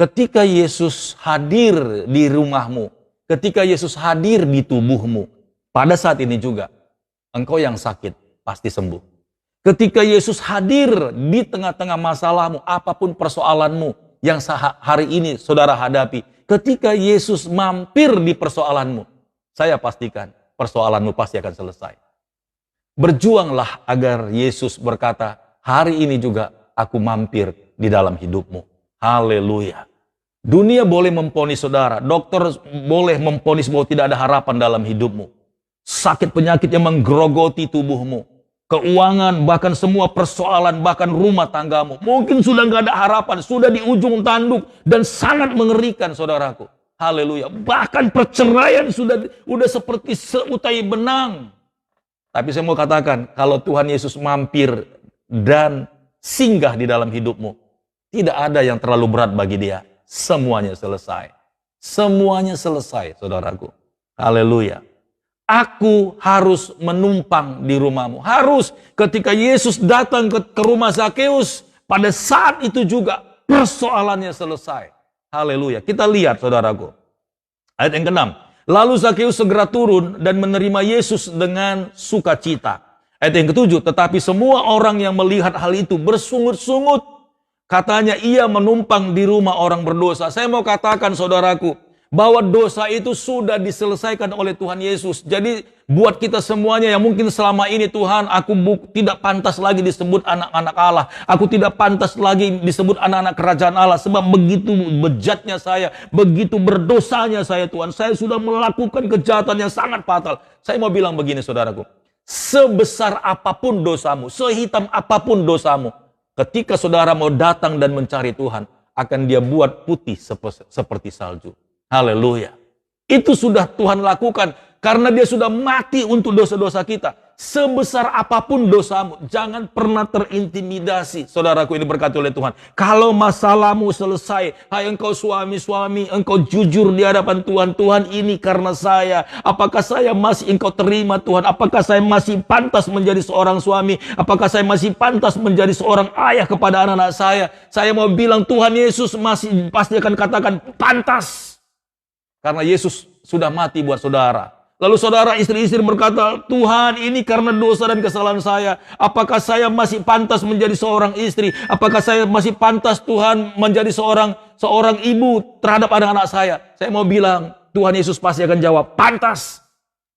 Ketika Yesus hadir di rumahmu, ketika Yesus hadir di tubuhmu, pada saat ini juga, engkau yang sakit pasti sembuh. Ketika Yesus hadir di tengah-tengah masalahmu, apapun persoalanmu yang hari ini saudara hadapi, ketika Yesus mampir di persoalanmu, saya pastikan persoalanmu pasti akan selesai. Berjuanglah agar Yesus berkata, hari ini juga aku mampir di dalam hidupmu. Haleluya. Dunia boleh memvonis saudara, dokter boleh memvonis bahwa tidak ada harapan dalam hidupmu. Sakit penyakit yang menggerogoti tubuhmu, keuangan, bahkan semua persoalan, bahkan rumah tanggamu. Mungkin sudah nggak ada harapan, sudah di ujung tanduk dan sangat mengerikan saudaraku. Haleluya. Bahkan perceraian sudah seperti seutai benang. Tapi saya mau katakan, kalau Tuhan Yesus mampir dan singgah di dalam hidupmu, tidak ada yang terlalu berat bagi dia. Semuanya selesai. Semuanya selesai, saudaraku. Haleluya. Aku harus menumpang di rumahmu. Harus. Ketika Yesus datang ke rumah Zakeus, pada saat itu juga persoalannya selesai. Haleluya. Kita lihat, saudaraku. Ayat yang ke-6. Lalu Zakeus segera turun dan menerima Yesus dengan sukacita. Ayat yang ke-7, tetapi semua orang yang melihat hal itu bersungut-sungut. Katanya ia menumpang di rumah orang berdosa. Saya mau katakan saudaraku, bahwa dosa itu sudah diselesaikan oleh Tuhan Yesus. Jadi buat kita semuanya yang mungkin selama ini, Tuhan, aku tidak pantas lagi disebut anak-anak Allah. Aku tidak pantas lagi disebut anak-anak kerajaan Allah. Sebab begitu bejatnya saya, begitu berdosanya saya, Tuhan. Saya sudah melakukan kejahatan yang sangat fatal. Saya mau bilang begini, saudaraku. Sebesar apapun dosamu, sehitam apapun dosamu, ketika saudara mau datang dan mencari Tuhan, akan dia buat putih seperti salju. Haleluya. Itu sudah Tuhan lakukan karena dia sudah mati untuk dosa-dosa kita. Sebesar apapun dosamu, jangan pernah terintimidasi. Saudaraku, ini berkati oleh Tuhan. Kalau masalahmu selesai, hai engkau suami-suami, engkau jujur di hadapan Tuhan. Tuhan, ini karena saya. Apakah saya masih engkau terima, Tuhan? Apakah saya masih pantas menjadi seorang suami? Apakah saya masih pantas menjadi seorang ayah kepada anak-anak saya? Saya mau bilang, Tuhan Yesus masih pasti akan katakan pantas. Karena Yesus sudah mati buat saudara. Lalu saudara istri-istri berkata, Tuhan, ini karena dosa dan kesalahan saya. Apakah saya masih pantas menjadi seorang istri? Apakah saya masih pantas, Tuhan, menjadi seorang ibu terhadap anak-anak saya? Saya mau bilang, Tuhan Yesus pasti akan jawab, pantas.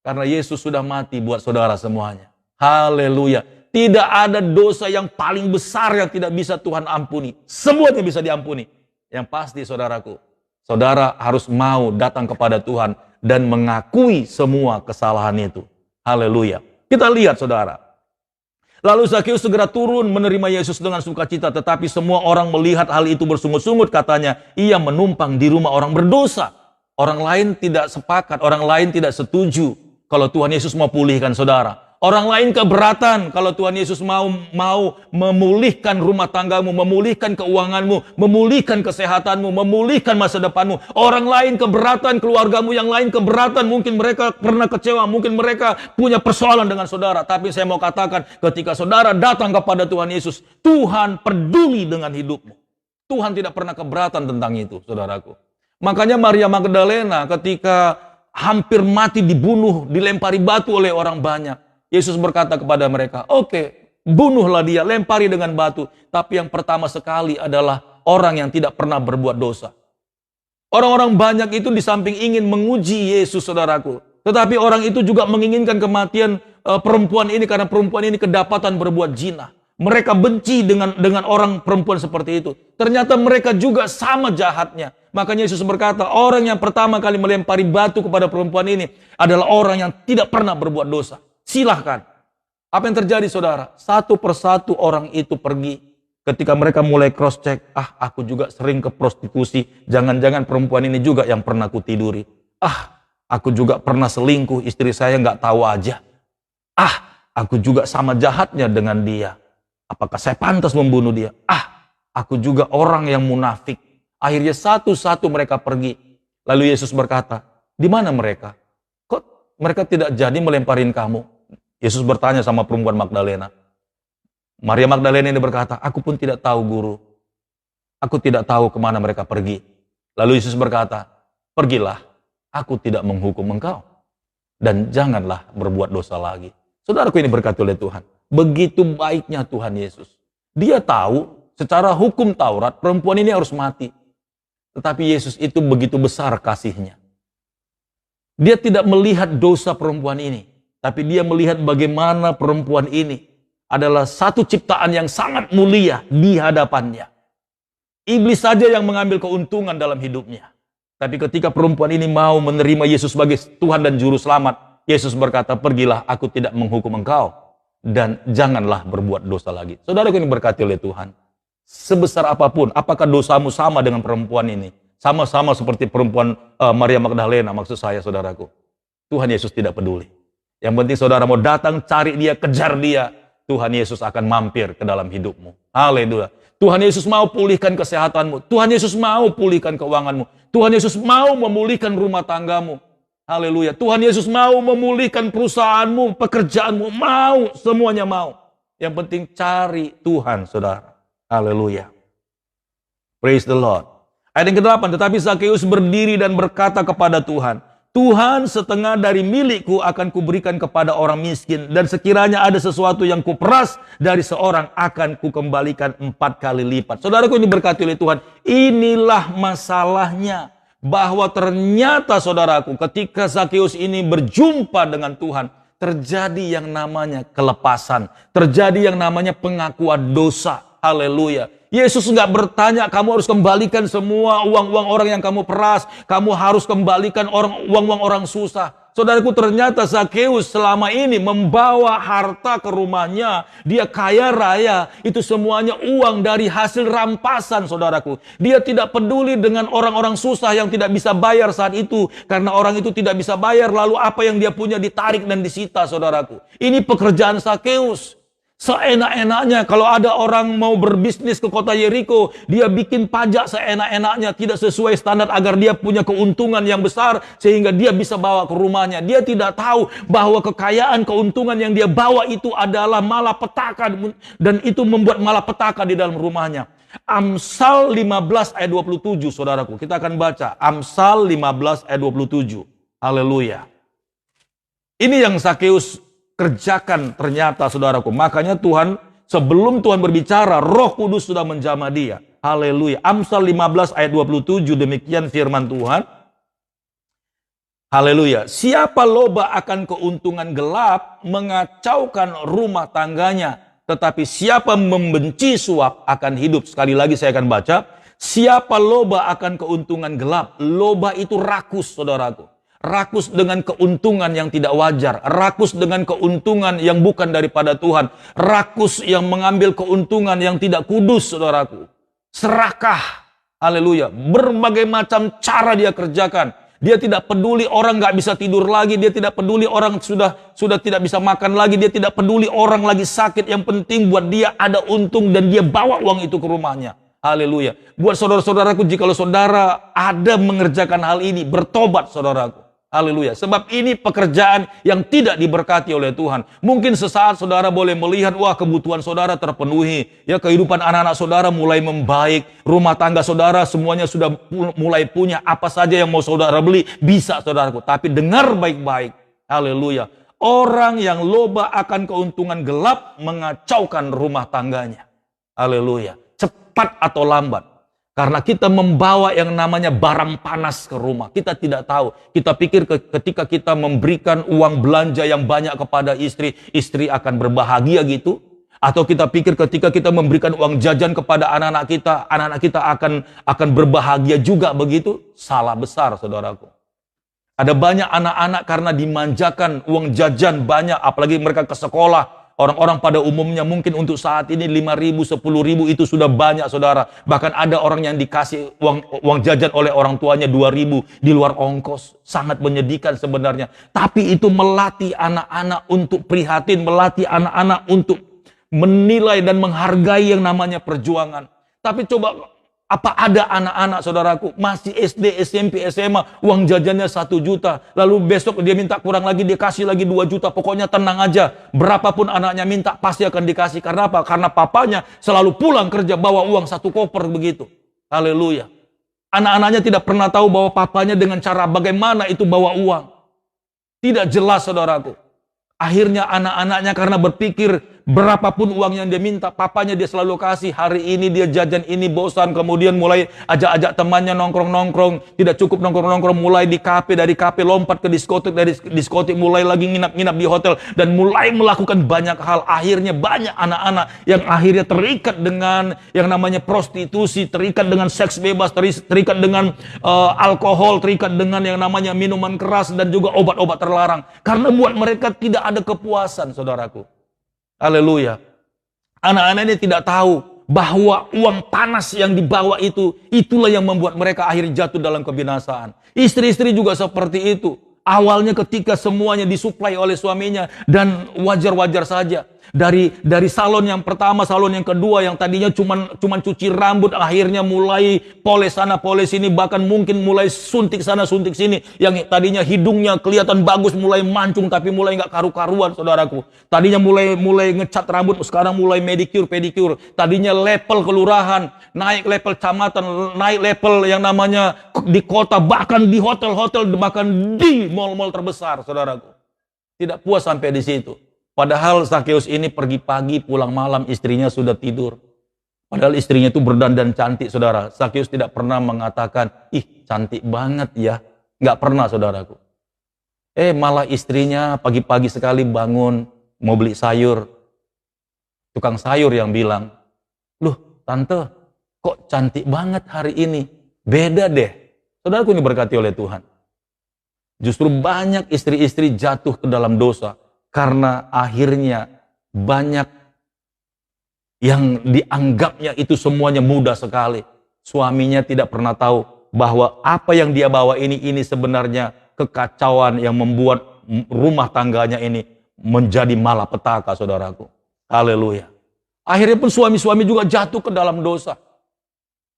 Karena Yesus sudah mati buat saudara semuanya. Haleluya. Tidak ada dosa yang paling besar yang tidak bisa Tuhan ampuni. Semuanya bisa diampuni. Yang pasti, saudaraku, saudara harus mau datang kepada Tuhan dan mengakui semua kesalahan itu. Haleluya. Kita lihat, saudara. Lalu Zakeus segera turun menerima Yesus dengan sukacita, tetapi semua orang melihat hal itu bersungut-sungut. Katanya, ia menumpang di rumah orang berdosa. Orang lain tidak sepakat, orang lain tidak setuju kalau Tuhan Yesus mau pulihkan saudara. Orang lain keberatan kalau Tuhan Yesus mau memulihkan rumah tanggamu, memulihkan keuanganmu, memulihkan kesehatanmu, memulihkan masa depanmu. Orang lain keberatan, keluargamu yang lain keberatan. Mungkin mereka pernah kecewa, mungkin mereka punya persoalan dengan saudara. Tapi saya mau katakan, ketika saudara datang kepada Tuhan Yesus, Tuhan peduli dengan hidupmu. Tuhan tidak pernah keberatan tentang itu, saudaraku. Makanya Maria Magdalena ketika hampir mati dibunuh, dilempari batu oleh orang banyak, Yesus berkata kepada mereka, oke, bunuhlah dia, lempari dengan batu. Tapi yang pertama sekali adalah orang yang tidak pernah berbuat dosa. Orang-orang banyak itu di samping ingin menguji Yesus, saudaraku. Tetapi orang itu juga menginginkan kematian perempuan ini karena perempuan ini kedapatan berbuat zina. Mereka benci dengan orang perempuan seperti itu. Ternyata mereka juga sama jahatnya. Makanya Yesus berkata, orang yang pertama kali melempari batu kepada perempuan ini adalah orang yang tidak pernah berbuat dosa. Silahkan. Apa yang terjadi, saudara? Satu persatu orang itu pergi. Ketika mereka mulai cross check, aku juga sering ke prostitusi. Jangan-jangan perempuan ini juga yang pernah kutiduri. Aku juga pernah selingkuh, istri saya nggak tahu aja. Aku juga sama jahatnya dengan dia. Apakah saya pantas membunuh dia? Aku juga orang yang munafik. Akhirnya satu-satu mereka pergi. Lalu Yesus berkata, di mana mereka? Kok mereka tidak jadi melemparin kamu? Yesus bertanya sama perempuan Magdalena. Maria Magdalena ini berkata, aku pun tidak tahu, guru. Aku tidak tahu kemana mereka pergi. Lalu Yesus berkata, pergilah, aku tidak menghukum engkau. Dan janganlah berbuat dosa lagi. Saudaraku, ini berkati oleh Tuhan. Begitu baiknya Tuhan Yesus. Dia tahu secara hukum Taurat perempuan ini harus mati. Tetapi Yesus itu begitu besar kasihnya. Dia tidak melihat dosa perempuan ini, tapi dia melihat bagaimana perempuan ini adalah satu ciptaan yang sangat mulia di hadapannya. Iblis saja yang mengambil keuntungan dalam hidupnya. Tapi ketika perempuan ini mau menerima Yesus sebagai Tuhan dan Juru Selamat, Yesus berkata, pergilah, aku tidak menghukum engkau. Dan janganlah berbuat dosa lagi. Saudaraku yang berkati oleh Tuhan, sebesar apapun, apakah dosamu sama dengan perempuan ini? Sama-sama seperti perempuan Maria Magdalena, maksud saya saudaraku. Tuhan Yesus tidak peduli. Yang penting saudara mau datang, cari dia, kejar dia. Tuhan Yesus akan mampir ke dalam hidupmu. Haleluya. Tuhan Yesus mau pulihkan kesehatanmu. Tuhan Yesus mau pulihkan keuanganmu. Tuhan Yesus mau memulihkan rumah tanggamu. Haleluya. Tuhan Yesus mau memulihkan perusahaanmu, pekerjaanmu. Mau, semuanya mau. Yang penting cari Tuhan, saudara. Haleluya. Praise the Lord. Ayat yang ke-8, tetapi Zakeus berdiri dan berkata kepada Tuhan, Tuhan, setengah dari milikku akan kuberikan kepada orang miskin, dan sekiranya ada sesuatu yang kuperas dari seorang, akan kukembalikan 4 kali lipat. Saudaraku ini berkati oleh Tuhan, inilah masalahnya, bahwa ternyata saudaraku, ketika Zakeus ini berjumpa dengan Tuhan, terjadi yang namanya kelepasan, terjadi yang namanya pengakuan dosa. Haleluya. Yesus nggak bertanya, kamu harus kembalikan semua uang-uang orang yang kamu peras. Kamu harus kembalikan uang-uang orang susah. Saudaraku, ternyata Zakeus selama ini membawa harta ke rumahnya. Dia kaya raya. Itu semuanya uang dari hasil rampasan, saudaraku. Dia tidak peduli dengan orang-orang susah yang tidak bisa bayar saat itu. Karena orang itu tidak bisa bayar, lalu apa yang dia punya ditarik dan disita, saudaraku. Ini pekerjaan Zakeus. Seenak-enaknya, kalau ada orang mau berbisnis ke kota Yeriko, dia bikin pajak seenak-enaknya, tidak sesuai standar agar dia punya keuntungan yang besar sehingga dia bisa bawa ke rumahnya. Dia tidak tahu bahwa kekayaan, keuntungan yang dia bawa itu adalah malapetaka, dan itu membuat malapetaka di dalam rumahnya. Amsal 15 ayat 27, saudaraku. Kita akan baca Amsal 15 ayat 27. Haleluya. Ini yang Zakeus kerjakan ternyata, saudaraku. Makanya Tuhan, sebelum Tuhan berbicara, Roh Kudus sudah menjamah dia. Haleluya. Amsal 15 ayat 27, demikian firman Tuhan. Haleluya. Siapa loba akan keuntungan gelap, mengacaukan rumah tangganya. Tetapi siapa membenci suap akan hidup. Sekali lagi saya akan baca. Siapa loba akan keuntungan gelap. Loba itu rakus, saudaraku. Rakus dengan keuntungan yang tidak wajar. Rakus dengan keuntungan yang bukan daripada Tuhan. Rakus yang mengambil keuntungan yang tidak kudus, saudaraku. Serakah. Haleluya. Berbagai macam cara dia kerjakan. Dia tidak peduli orang gak bisa tidur lagi. Dia tidak peduli orang sudah tidak bisa makan lagi. Dia tidak peduli orang lagi sakit. Yang penting buat dia ada untung dan dia bawa uang itu ke rumahnya. Haleluya. Buat saudara-saudaraku, jikalau saudara ada mengerjakan hal ini, bertobat saudaraku. Haleluya. Sebab ini pekerjaan yang tidak diberkati oleh Tuhan. Mungkin sesaat saudara boleh melihat, wah, kebutuhan saudara terpenuhi. Ya, kehidupan anak-anak saudara mulai membaik. Rumah tangga saudara semuanya sudah mulai punya. Apa saja yang mau saudara beli, bisa, saudaraku. Tapi dengar baik-baik. Haleluya. Orang yang loba akan keuntungan gelap mengacaukan rumah tangganya. Haleluya. Cepat atau lambat. Karena kita membawa yang namanya barang panas ke rumah. Kita tidak tahu. Kita pikir ketika kita memberikan uang belanja yang banyak kepada istri, istri akan berbahagia gitu. Atau kita pikir ketika kita memberikan uang jajan kepada anak-anak kita akan berbahagia juga begitu. Salah besar, saudaraku. Ada banyak anak-anak karena dimanjakan uang jajan banyak, apalagi mereka ke sekolah. Orang-orang pada umumnya mungkin untuk saat ini 5.000, 10.000 itu sudah banyak, saudara. Bahkan ada orang yang dikasih uang jajan oleh orang tuanya 2.000 di luar ongkos. Sangat menyedihkan sebenarnya. Tapi itu melatih anak-anak untuk prihatin, melatih anak-anak untuk menilai dan menghargai yang namanya perjuangan. Tapi coba, apa ada anak-anak saudaraku masih SD, SMP, SMA uang jajannya 1 juta, lalu besok dia minta kurang lagi, dia kasih lagi 2 juta, pokoknya tenang aja, berapapun anaknya minta pasti akan dikasih. Karena apa? Karena papanya selalu pulang kerja bawa uang 1 koper begitu. Haleluya. Anak-anaknya tidak pernah tahu bahwa papanya dengan cara bagaimana itu bawa uang. Tidak jelas, saudaraku. Akhirnya anak-anaknya karena berpikir Berapapun uang yang dia minta, papanya dia selalu kasih. Hari ini dia jajan ini bosan, kemudian mulai ajak-ajak temannya nongkrong-nongkrong. Tidak cukup nongkrong-nongkrong, mulai di kafe, dari kafe lompat ke diskotik, dari diskotik mulai lagi nginap-nginap di hotel. Dan mulai melakukan banyak hal. Akhirnya banyak anak-anak yang akhirnya terikat dengan yang namanya prostitusi, terikat dengan seks bebas, terikat dengan alkohol, terikat dengan yang namanya minuman keras, dan juga obat-obat terlarang. Karena buat mereka tidak ada kepuasan, saudaraku. Haleluya. Anak-anak ini tidak tahu bahwa uang panas yang dibawa itulah yang membuat mereka akhirnya jatuh dalam kebinasaan. Istri-istri juga seperti itu. Awalnya ketika semuanya disuplai oleh suaminya dan wajar-wajar saja. Dari salon yang pertama, salon yang kedua, yang tadinya cuman cuci rambut, akhirnya mulai poles sana, poles sini, bahkan mungkin mulai suntik sana, suntik sini. Yang tadinya hidungnya kelihatan bagus, mulai mancung, tapi mulai nggak karu-karuan, saudaraku. Tadinya mulai ngecat rambut, sekarang mulai medicure, pedicure. Tadinya level kelurahan, naik level kecamatan, naik level yang namanya di kota, bahkan di hotel-hotel, bahkan di mal-mal terbesar, saudaraku. Tidak puas sampai di situ. Padahal Zakeus ini pergi pagi, pulang malam, istrinya sudah tidur. Padahal istrinya itu berdandan cantik, saudara. Zakeus tidak pernah mengatakan, ih cantik banget ya. Nggak pernah, saudaraku. Malah istrinya pagi-pagi sekali bangun, mau beli sayur. Tukang sayur yang bilang, loh tante, kok cantik banget hari ini? Beda deh. Saudaraku, ini berkati oleh Tuhan. Justru banyak istri-istri jatuh ke dalam dosa. Karena akhirnya banyak yang dianggapnya itu semuanya mudah sekali. Suaminya tidak pernah tahu bahwa apa yang dia bawa ini sebenarnya kekacauan yang membuat rumah tangganya ini menjadi malapetaka, saudaraku. Haleluya. Akhirnya pun suami-suami juga jatuh ke dalam dosa.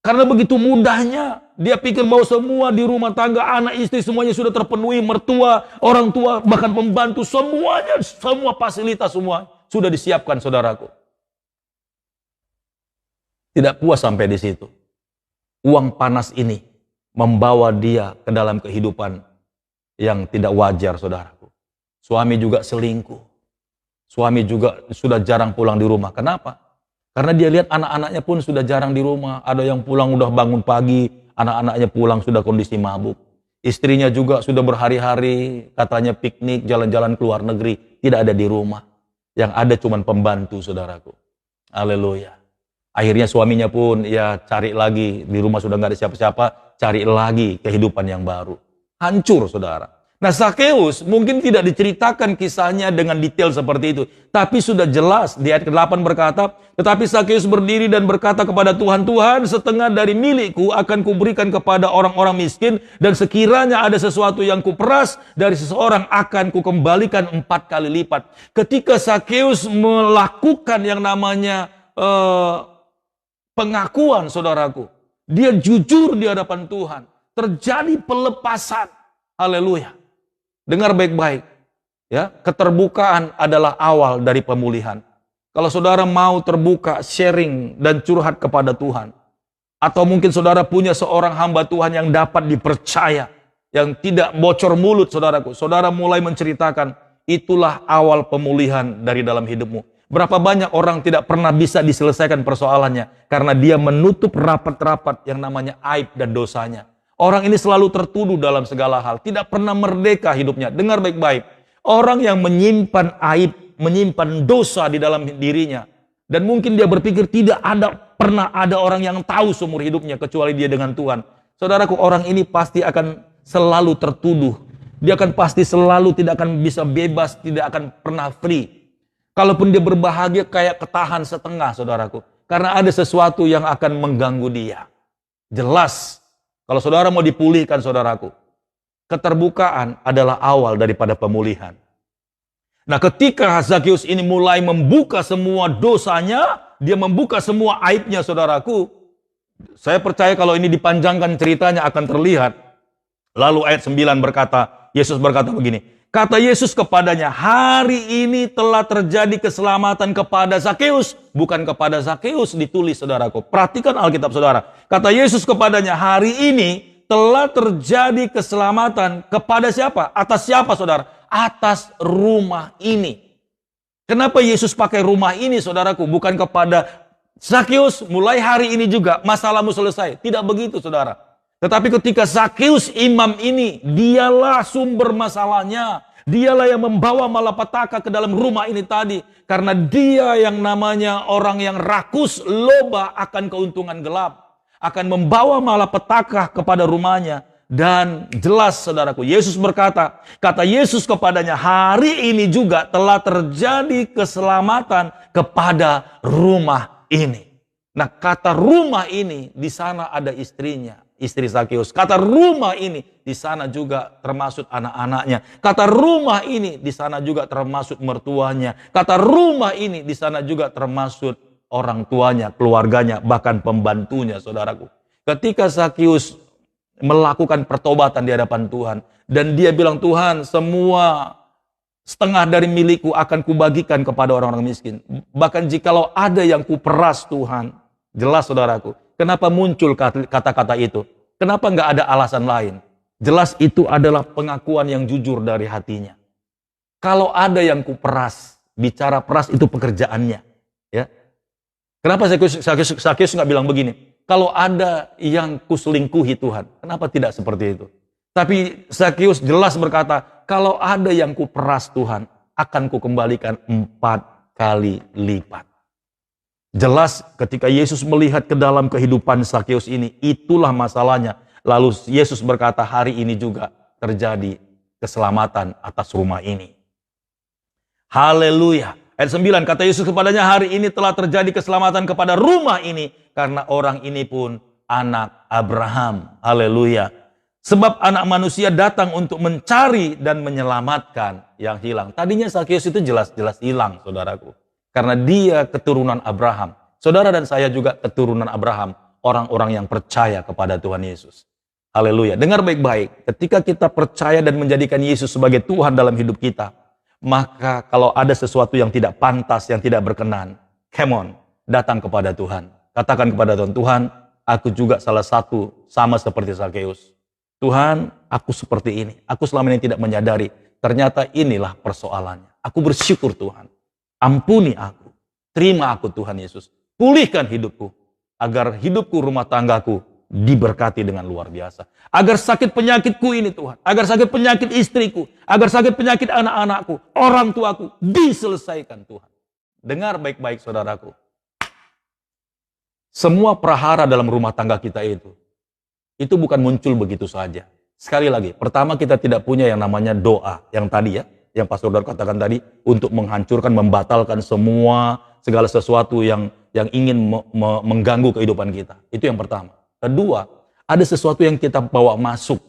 Karena begitu mudahnya, dia pikir bahwa semua di rumah tangga, anak istri semuanya sudah terpenuhi, mertua, orang tua, bahkan pembantu, semuanya, semua fasilitas semua sudah disiapkan, saudaraku. Tidak puas sampai di situ. Uang panas ini membawa dia ke dalam kehidupan yang tidak wajar, saudaraku. Suami juga selingkuh. Suami juga sudah jarang pulang di rumah. Kenapa? Karena dia lihat anak-anaknya pun sudah jarang di rumah. Ada yang pulang udah bangun pagi, anak-anaknya pulang sudah kondisi mabuk. Istrinya juga sudah berhari-hari, katanya piknik, jalan-jalan ke luar negeri, tidak ada di rumah. Yang ada cuma pembantu, saudaraku. Haleluya. Akhirnya suaminya pun ya cari lagi, di rumah sudah nggak ada siapa-siapa, cari lagi kehidupan yang baru. Hancur, saudara. Nah, Zakeus mungkin tidak diceritakan kisahnya dengan detail seperti itu. Tapi sudah jelas di ayat ke-8 berkata, tetapi Zakeus berdiri dan berkata kepada Tuhan, Tuhan, setengah dari milikku akan kuberikan kepada orang-orang miskin, dan sekiranya ada sesuatu yang kuperas dari seseorang akan kukembalikan 4 kali lipat. Ketika Zakeus melakukan yang namanya pengakuan, saudaraku, dia jujur di hadapan Tuhan, terjadi pelepasan. Haleluya. Dengar baik-baik, ya, keterbukaan adalah awal dari pemulihan. Kalau saudara mau terbuka, sharing dan curhat kepada Tuhan, atau mungkin saudara punya seorang hamba Tuhan yang dapat dipercaya, yang tidak bocor mulut, saudaraku, saudara mulai menceritakan, itulah awal pemulihan dari dalam hidupmu. Berapa banyak orang tidak pernah bisa diselesaikan persoalannya karena dia menutup rapat-rapat yang namanya aib dan dosanya. Orang ini selalu tertuduh dalam segala hal, tidak pernah merdeka hidupnya. Dengar baik-baik, orang yang menyimpan aib, menyimpan dosa di dalam dirinya, dan mungkin dia berpikir pernah ada orang yang tahu seumur hidupnya kecuali dia dengan Tuhan. Saudaraku, orang ini pasti akan selalu tertuduh. Dia akan pasti selalu tidak akan bisa bebas, tidak akan pernah free. Kalaupun dia berbahagia kayak ketahan setengah, saudaraku, karena ada sesuatu yang akan mengganggu dia. Jelas. Kalau saudara mau dipulihkan, saudaraku, keterbukaan adalah awal daripada pemulihan. Nah, ketika Zakeus ini mulai membuka semua dosanya, dia membuka semua aibnya, saudaraku, saya percaya kalau ini dipanjangkan ceritanya akan terlihat. Lalu ayat 9 berkata, Yesus berkata begini, kata Yesus kepadanya, hari ini telah terjadi keselamatan kepada Zakeus. Bukan kepada Zakeus ditulis, saudaraku. Perhatikan Alkitab, saudara. Kata Yesus kepadanya, hari ini telah terjadi keselamatan kepada siapa? Atas siapa, saudara? Atas rumah ini. Kenapa Yesus pakai rumah ini, saudaraku? Bukan kepada Zakeus, mulai hari ini juga masalahmu selesai. Tidak begitu, saudara. Tetapi ketika Zakeus imam ini, dialah sumber masalahnya. Dialah yang membawa malapetaka ke dalam rumah ini tadi. Karena dia yang namanya orang yang rakus, loba akan keuntungan gelap. Akan membawa malapetaka kepada rumahnya. Dan jelas, saudaraku, Yesus berkata, kata Yesus kepadanya, hari ini juga telah terjadi keselamatan kepada rumah ini. Nah, kata rumah ini, di sana ada istrinya, istri Zakeus. Kata rumah ini, di sana juga termasuk anak-anaknya. Kata rumah ini, di sana juga termasuk mertuanya. Kata rumah ini, di sana juga termasuk orang tuanya, keluarganya, bahkan pembantunya, saudaraku. Ketika Zakeus melakukan pertobatan di hadapan Tuhan, dan dia bilang, Tuhan, semua setengah dari milikku akan kubagikan kepada orang-orang miskin. Bahkan jikalau ada yang kuperas, Tuhan. Jelas, saudaraku, kenapa muncul kata-kata itu? Kenapa nggak ada alasan lain? Jelas itu adalah pengakuan yang jujur dari hatinya. Kalau ada yang kuperas, bicara peras itu pekerjaannya. Ya. Kenapa Zakeus nggak bilang begini? Kalau ada yang kuselingkuhi Tuhan, kenapa tidak seperti itu? Tapi Zakeus jelas berkata, kalau ada yang kuperas Tuhan, akan kukembalikan 4 kali lipat. Jelas ketika Yesus melihat ke dalam kehidupan Zakeus ini, itulah masalahnya. Lalu Yesus berkata, hari ini juga terjadi keselamatan atas rumah ini. Haleluya. Ayat 9, kata Yesus kepadanya, hari ini telah terjadi keselamatan kepada rumah ini, karena orang ini pun anak Abraham. Haleluya. Sebab anak manusia datang untuk mencari dan menyelamatkan yang hilang. Tadinya Zakeus itu jelas-jelas hilang, saudaraku. Karena dia keturunan Abraham. Saudara dan saya juga keturunan Abraham. Orang-orang yang percaya kepada Tuhan Yesus. Haleluya. Dengar baik-baik. Ketika kita percaya dan menjadikan Yesus sebagai Tuhan dalam hidup kita, maka kalau ada sesuatu yang tidak pantas, yang tidak berkenan, come on, datang kepada Tuhan. Katakan kepada Tuhan, Tuhan, aku juga salah satu sama seperti Zakeus. Tuhan, aku seperti ini. Aku selama ini tidak menyadari. Ternyata inilah persoalannya. Aku bersyukur Tuhan. Ampuni aku. Terima aku Tuhan Yesus. Pulihkan hidupku. Agar hidupku, rumah tanggaku diberkati dengan luar biasa. Agar sakit penyakitku ini Tuhan. Agar sakit penyakit istriku. Agar sakit penyakit anak-anakku. Orang tuaku diselesaikan Tuhan. Dengar baik-baik saudaraku. Semua prahara dalam rumah tangga kita itu bukan muncul begitu saja. Sekali lagi, pertama kita tidak punya yang namanya doa. Yang tadi ya, yang Pastor Daud katakan tadi, untuk menghancurkan, membatalkan segala sesuatu yang ingin mengganggu kehidupan kita. Itu yang pertama. Kedua, ada sesuatu yang kita bawa masuk.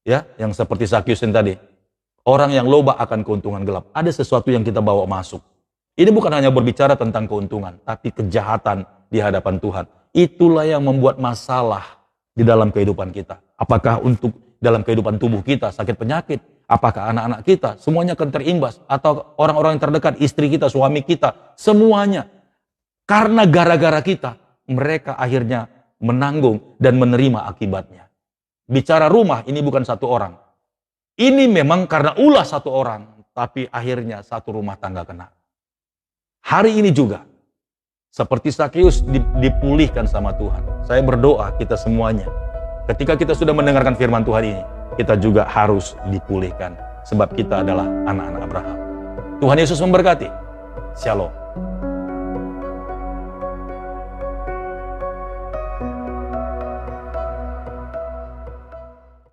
Ya, yang seperti Zakeus tadi. Orang yang loba akan keuntungan gelap. Ada sesuatu yang kita bawa masuk. Ini bukan hanya berbicara tentang keuntungan, tapi kejahatan di hadapan Tuhan. Itulah yang membuat masalah di dalam kehidupan kita. Apakah untuk dalam kehidupan tubuh kita, sakit penyakit, apakah anak-anak kita, semuanya akan terimbas, atau orang-orang yang terdekat, istri kita, suami kita, semuanya. Karena gara-gara kita, mereka akhirnya menanggung dan menerima akibatnya. Bicara rumah, ini bukan satu orang. Ini memang karena ulah satu orang, tapi akhirnya satu rumah tangga kena. Hari ini juga, seperti Zakeus dipulihkan sama Tuhan. Saya berdoa kita semuanya, ketika kita sudah mendengarkan firman Tuhan ini, kita juga harus dipulihkan. Sebab kita adalah anak-anak Abraham. Tuhan Yesus memberkati. Shalom.